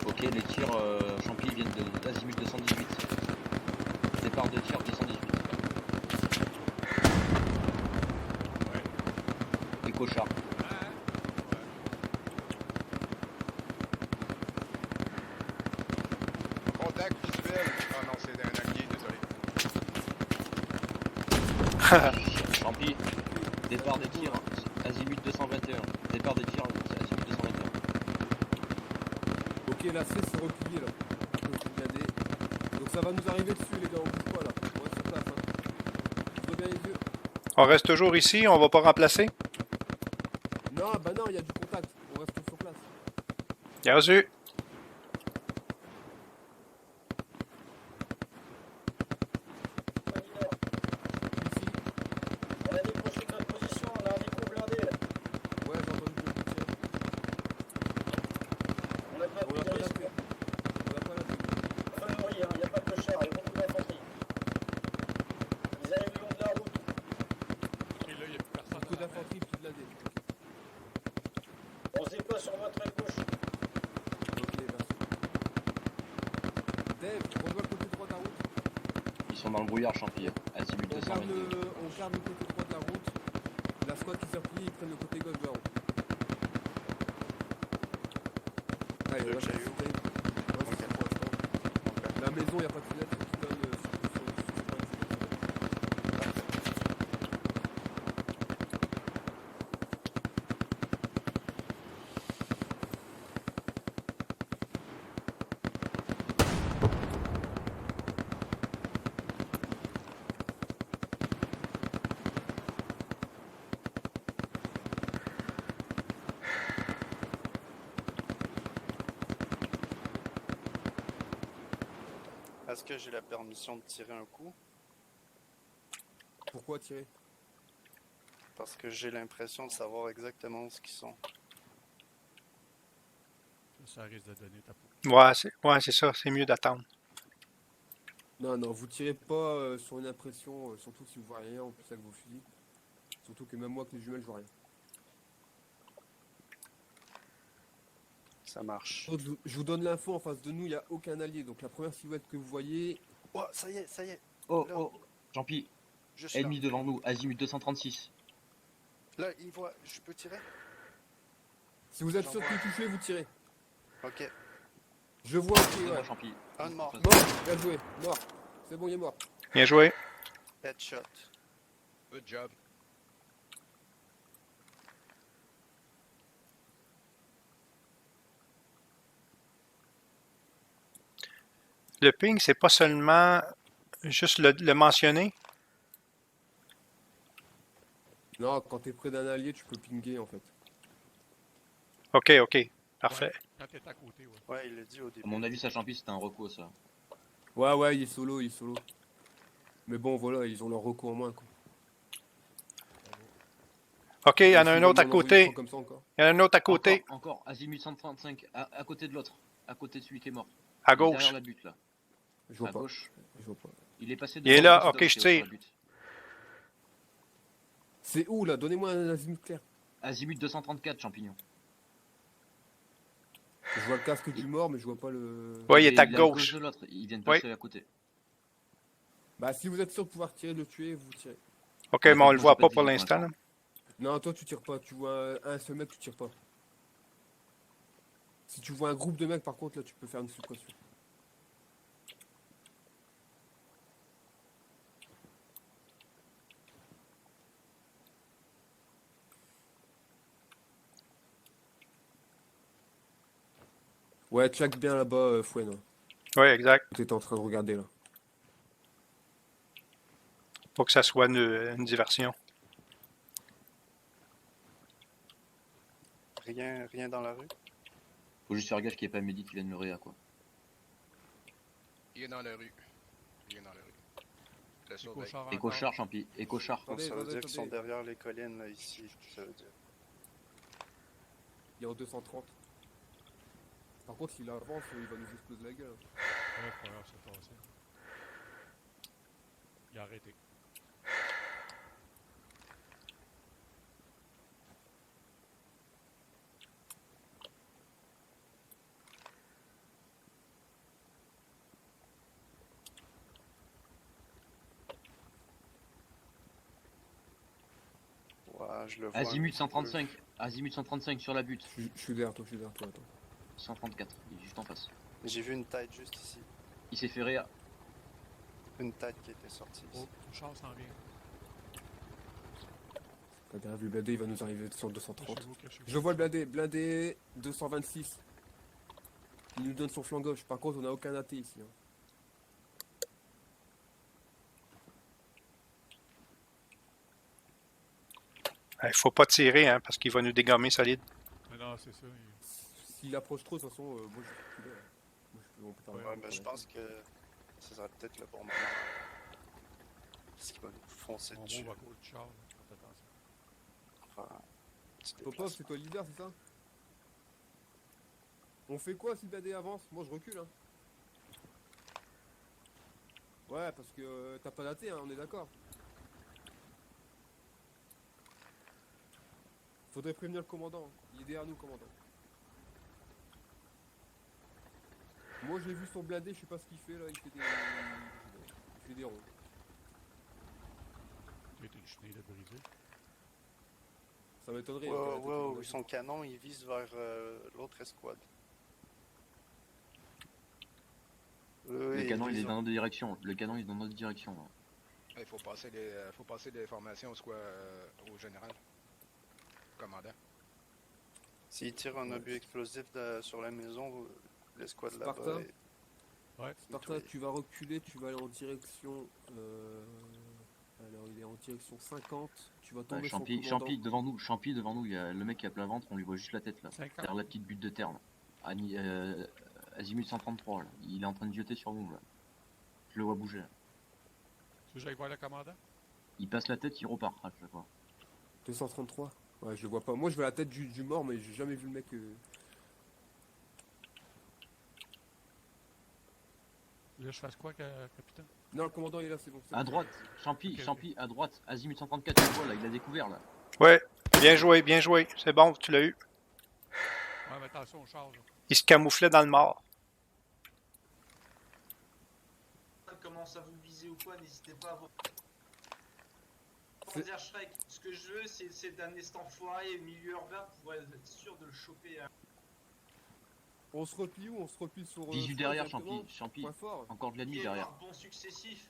Ok, les tirs champi viennent de l'azimut 218. Départ de tir 218. Ouais. Écochard. Contact visuel. Ah non, c'est un allié, désolé. Champi. Départ des tirs, azimut 221. Départ des tirs, azimut 221. Ok, la C s'est repliée, là. Donc ça va nous arriver dessus, les gars. On bouge pas, là. On reste sur place, hein. Ouvrez bien les yeux. On reste toujours ici, on va pas remplacer? Non, bah non, il y a du contact. On reste sur place. Bien reçu. On a décroché notre position, on a un écho blindé là. Ouais, j'ai entendu le coup de tir. On n'a pas pris de risque. Favori, il n'y a pas de char, il y a beaucoup d'infanterie. Ils arrivent le long de la route. Et là, il n'y a plus personne. Beaucoup d'infanterie, plus de la D. On se déploie sur votre aile gauche. Ok, merci. Dave, rejoins le côté droit de la route. Ils sont dans le brouillard champi. Azimut On garde 222. le côté droit de la route. La squad qui s'est repliée, ils prennent le côté gauche de la route. Allez, là, c'est terrible. Ouais, c'est ça pour l'instant. La maison, il n'y a pas de fenêtre. Qui donne sur Est-ce que j'ai la permission de tirer un coup? Pourquoi tirer? Parce que j'ai l'impression de savoir exactement où ils sont. Ça risque de donner ta peau. Ouais, c'est ça. C'est mieux d'attendre. Non, non, vous tirez pas sur une impression, surtout si vous voyez rien en plus avec vos fusils. Surtout que même moi avec les jumelles, je vois rien. Ça marche. Je vous donne l'info, en face de nous, il n'y a aucun allié. Donc la première silhouette que vous voyez... Oh, ça y est, ça y est. Oh, Là. oh, Jean-Pi, Juste là. ennemi devant nous, azimut 236. Là, il voit. Je peux tirer? Si vous êtes sûr de le toucher, vous tirez. Ok. Je vois, ok, ouais. Jean-Pi. Un mort. Mort, bien joué, mort. C'est bon, il est mort. Bien joué. Headshot. Good job. Le ping, c'est pas seulement juste le mentionner. Non, quand t'es près d'un allié, tu peux pinguer en fait. Ok. Parfait. Quand t'es à côté, ouais. Ouais, il l'a dit au début. À mon avis, ça Jean-Pi, c'était un reco, ça. Ouais, il est solo, Mais bon, voilà, ils ont leur recours en moins, quoi. Ok, il y en a un autre à côté. Comme ça encore. Il y en a un autre à côté. Encore, azimut 135, à côté de l'autre. À côté de celui qui est mort. À Il est gauche. derrière la butte, là. Je vois à pas. gauche. Je vois pas. Il est passé Il est devant là, le ok, petit je homme qui est tire. sur la butte. C'est où là? Donnez-moi un azimut clair. Azimut 234, champignon. Je vois le casque du mort, mais je vois pas le... Ouais, il est à gauche gauche. de l'autre, il vient de passer Oui. à côté. Bah, si vous êtes sûr de pouvoir tirer, de le tuer, vous tirez. Ok, mais on le voit pas pour l'instant. là. Non, toi tu tires pas. Tu vois un seul mec, tu tires pas. Si tu vois un groupe de mecs, par contre, là, tu peux faire une suppression. Ouais, check bien là-bas, Fouenne. Ouais, exact. T'étais en train de regarder là. Faut que ça soit une diversion. Rien dans la rue? Faut juste faire gaffe qu'il n'y ait pas Mehdi qui vienne le réa, quoi. Il est dans la rue. Le surveille. Écochard, Champi, écochard. Donc, ça veut Attendez, dire qu'ils sont attendez. derrière les collines, là, ici. Ça veut dire. Il est en 230. Par contre, s'il avance, il va nous exploser la gueule. Ouais, faut alors se passer. Il a arrêté. Ouais, je le vois. Azimut 135 sur la butte. Je suis derrière toi, attends. 134, il est juste en face. J'ai vu une tête juste ici. Il s'est fait réa. Une tête qui était sortie ici. Oh, ton char s'en vient. T'as bien vu le blindé, il va nous arriver sur 230. Cachez-vous. Je vois le blindé 226. Il nous donne son flanc gauche. Par contre, on n'a aucun AT ici. Hein. Il faut pas tirer, hein, parce qu'il va nous dégommer solide. Mais non, c'est ça. S'il approche trop, de toute façon, moi je suis là. On peut pas Ouais, mais je pense que ce serait peut-être le bon moment. Parce qu'il va nous foncer On dessus. va gauche du char, là. Faites attention. Enfin, petit Popov, déplacement. c'est toi le leader, c'est ça? On fait quoi si le blindé avance? Moi je recule. Hein. Ouais, parce que t'as pas d'AT, hein, on est d'accord. Faudrait prévenir le commandant. Il est derrière nous, commandant. Moi j'ai vu son blindé, je sais pas ce qu'il fait là, il fait des ronds. Tu es une chenille de brisé. Ça m'étonnerait. Wow, son canon il vise vers l'autre escouade. Le canon il est dans notre direction. Le canon il est dans notre direction. Là. Il faut passer des formations au général. Commandant. S'il tire un obus explosif sur la maison, l'escouade Sparta. là-bas. Ouais. Sparta, tu vas reculer, tu vas aller en direction. Alors il est en direction 50. Tu vas tomber sur le commandant. Champi devant nous, il y a le mec qui a plein ventre, on lui voit juste la tête là. 50. Derrière la petite butte de terre là. Azimut 133 là. Il est en train de jeter sur nous là. Je le vois bouger. Tu veux que j'aille voir le commandant? Il passe la tête, il repart à chaque fois. 233. Ouais, je le vois pas. Moi, je vois la tête du mort, mais j'ai jamais vu le mec. Là, je fasse quoi, capitaine? Non, le commandant il est là, c'est bon. À droite, Champi, Ok, Champi, à droite, Azimut 134, tu le vois là, il a découvert là. Ouais, bien joué. C'est bon, tu l'as eu. Ouais, mais attention, on charge. Il se camouflait dans le mort. Commence à vous viser ou quoi, n'hésitez pas à vous. Comment dire, Shrek, ce que je veux, c'est d'amener cet enfoiré au milieu urbain pour être sûr de le choper. On se replie où? On se replie sur. 18 derrière, Champi. Point fort. Encore de l'ennemi derrière. Par bond successif,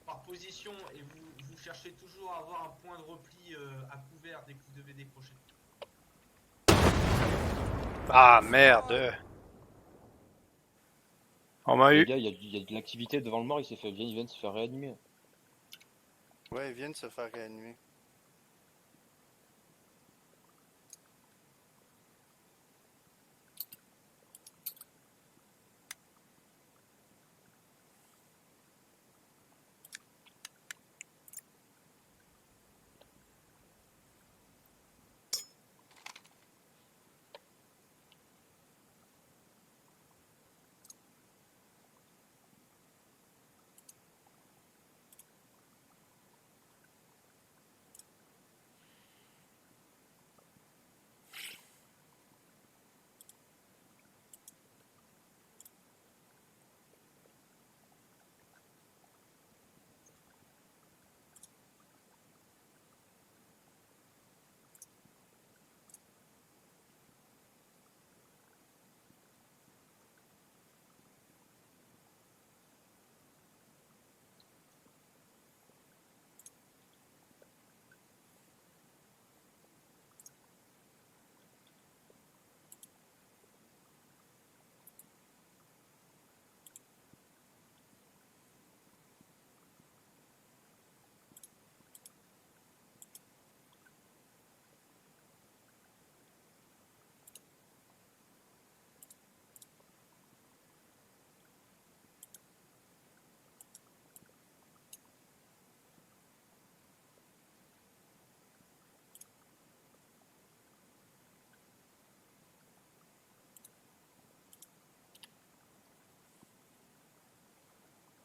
par position, et vous cherchez toujours à avoir un point de repli à couvert dès que vous devez décrocher. Ah merde. On m'a eu. Les gars, il y a de l'activité devant le mort, il vient de se faire réanimer. Ouais, ils viennent se faire réanimer.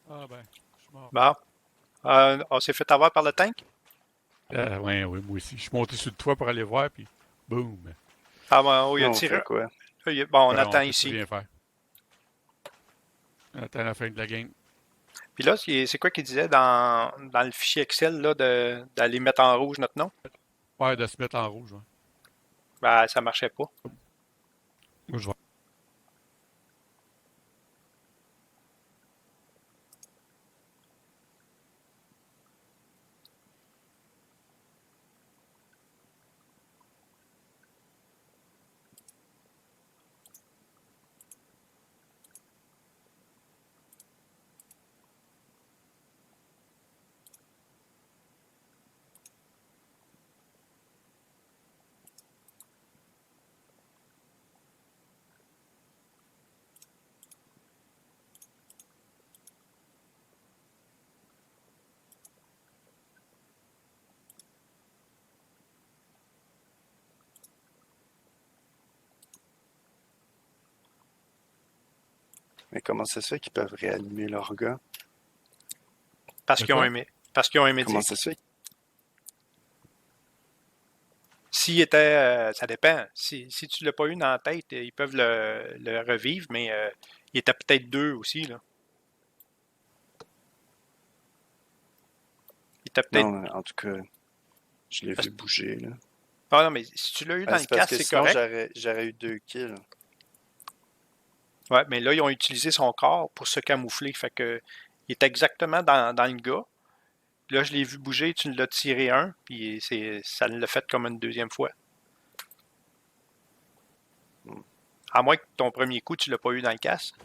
Ah ben, je suis mort. Bon. On s'est fait avoir par le tank? Ouais, oui, moi aussi. Je suis monté sur le toit pour aller voir, puis boum. Ah bon, oui, il a On tiré. fait quoi? Bon, on Ben, attend peut ici. rien faire. On attend la fin de la game. Puis là, c'est quoi qu'il disait dans le fichier Excel là, d'aller mettre en rouge notre nom? Ouais, de se mettre en rouge. Ouais. Ben, ça marchait pas. Moi, je vais. Mais comment ça se fait qu'ils peuvent réanimer leur gars? Parce qu'ils ont aimé. Parce qu'ils ont aimé. Comment ça se fait? S'il était. Ça dépend. Si tu l'as pas eu dans la tête, ils peuvent le revivre, mais il était peut-être 2 aussi, là. Il était peut-être. Non, en tout cas, je l'ai vu bouger, là. Ah non, mais si tu l'as eu dans le casque, c'est sinon, correct. j'aurais eu 2 kills. Ouais, mais là, ils ont utilisé son corps pour se camoufler. Fait que il est exactement dans le gars. Là, je l'ai vu bouger, tu l'as tiré un, puis ça l'a fait comme une deuxième fois. À moins que ton premier coup, tu l'as pas eu dans le casque.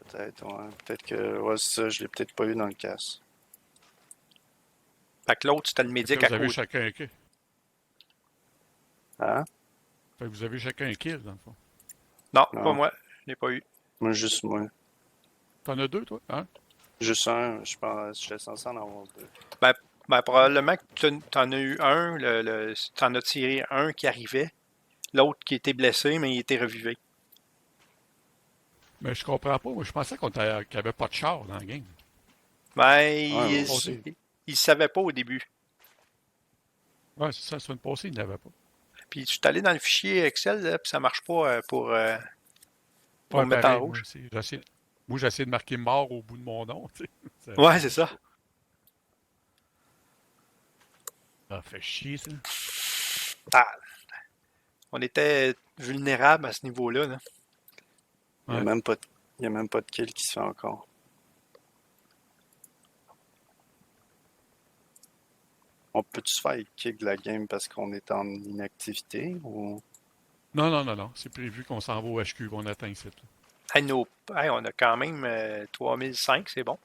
Peut-être, ouais. Peut-être que, ouais, c'est ça, je l'ai peut-être pas eu dans le casque. Fait que l'autre, c'était le médic à Vous avez côté. chacun un kill. Hein? Fait que vous avez chacun un kill, dans le fond. Non, Non. pas moi. Je l'ai pas eu. Moi, juste moi. T'en as 2, toi? Hein? Juste un, je pense, j'étais censé en avoir 2. Ben, probablement que t'en as eu un, t'en as tiré un qui arrivait, l'autre qui était blessé, mais il était revivé. Mais je comprends pas. Moi, je pensais qu'il n'y avait pas de char dans la game. Ben, moi il aussi. savait pas au début. Ouais, c'est ça. La semaine passée, il n'y en avait pas. Puis je suis allé dans le fichier Excel, là, puis ça marche pas pour Ouais, me mettre en pareil, rouge. Moi, j'essaie de marquer mort au bout de mon nom. Tu sais. Ouais, c'est ça. Ça fait chier, ça. Ah, on était vulnérable à ce niveau-là. Là. Il n'y a, même pas de kill qui se fait encore. On peut-tu se faire kick de la game parce qu'on est en inactivité ou... Non. C'est prévu qu'on s'en va au HQ, qu'on atteint ça. Hey, on a quand même 3005, c'est bon.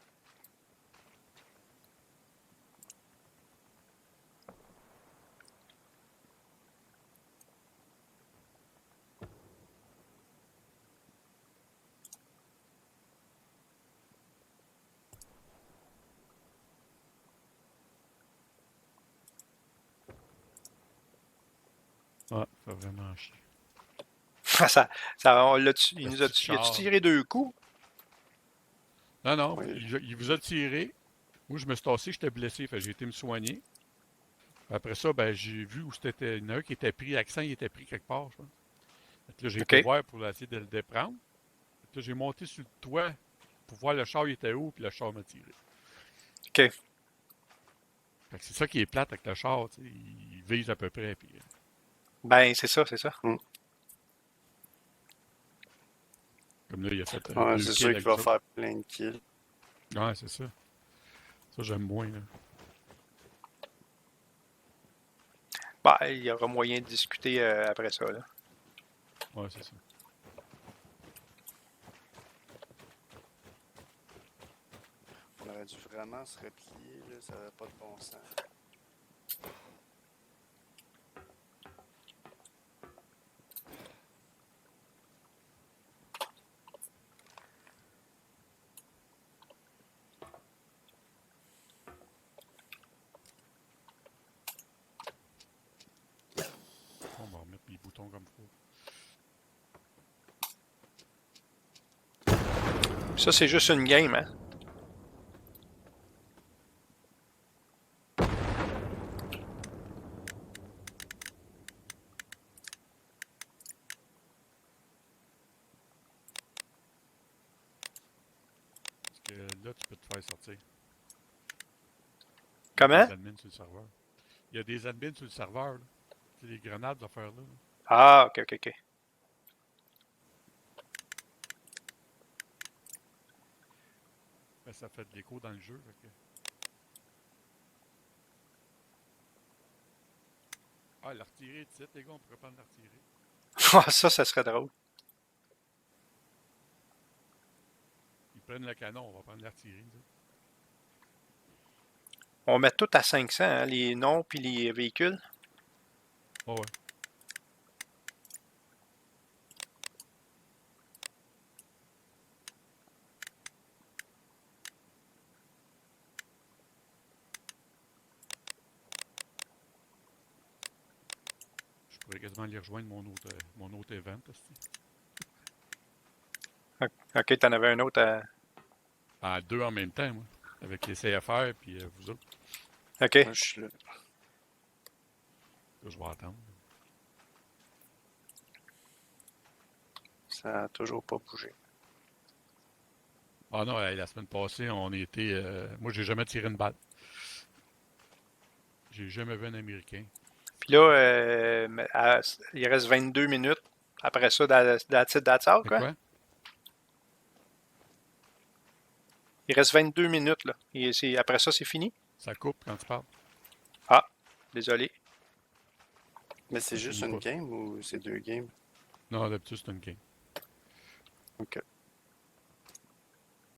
Ouais, ça fait vraiment chier. Il nous a tiré 2 coups. Non, Oui. il vous a tiré. Moi, je me suis tassé, j'étais blessé, fait que j'ai été me soigner. Après ça, ben, j'ai vu où c'était. Il y en a un qui était pris, Accent, il était pris quelque part, je pense. Fait que là, j'ai été voir pour essayer de le déprendre. Fait que là, j'ai monté sur le toit pour voir le char, il était où, puis le char m'a tiré. OK. Fait que c'est ça qui est plate avec le char, tu sais, il vise à peu près, puis... Ben, c'est ça. Comme là, il a fait Ouais, 2 c'est kills sûr avec qu'il va ça. faire plein de kills. Ouais, c'est ça. Ça, j'aime moins, là. Ben, il y aura moyen de discuter après ça. Là. Ouais, c'est ça. On aurait dû vraiment se replier, là, ça n'avait pas de bon sens. On va remettre les boutons comme il faut. Ça, c'est juste une game, hein? Parce que là, tu peux te faire sortir. Comment? Il y a des admins sur le serveur. Il y a des admins sur le serveur, là. C'est des grenades, ces affaires-là. Ah, OK. Ben, ça fait de l'écho dans le jeu. Fait que... Ah, l'artillerie est ici, les gars, on pourrait prendre l'artillerie. Ça serait drôle. Ils prennent le canon, on va prendre l'artillerie. On met tout à 500, hein, les noms puis les véhicules. Oh ouais. Je pourrais quasiment les rejoindre mon autre event. Aussi. OK, t'en avais un autre à... Ah, 2 en même temps, moi. Avec les CFR puis vous autres. OK. Moi, je suis là. Là, je vais attendre. Ça n'a toujours pas bougé. Ah non, la semaine passée, on était... moi, j'ai jamais tiré une balle. J'ai jamais vu un Américain. Puis là, il reste 22 minutes. Après ça, that's all, quoi? Il reste 22 minutes, là. Après ça, c'est fini? Ça coupe quand tu parles. Ah, désolé. Mais c'est juste une game ou c'est 2 games? Non, d'habitude, c'est une game.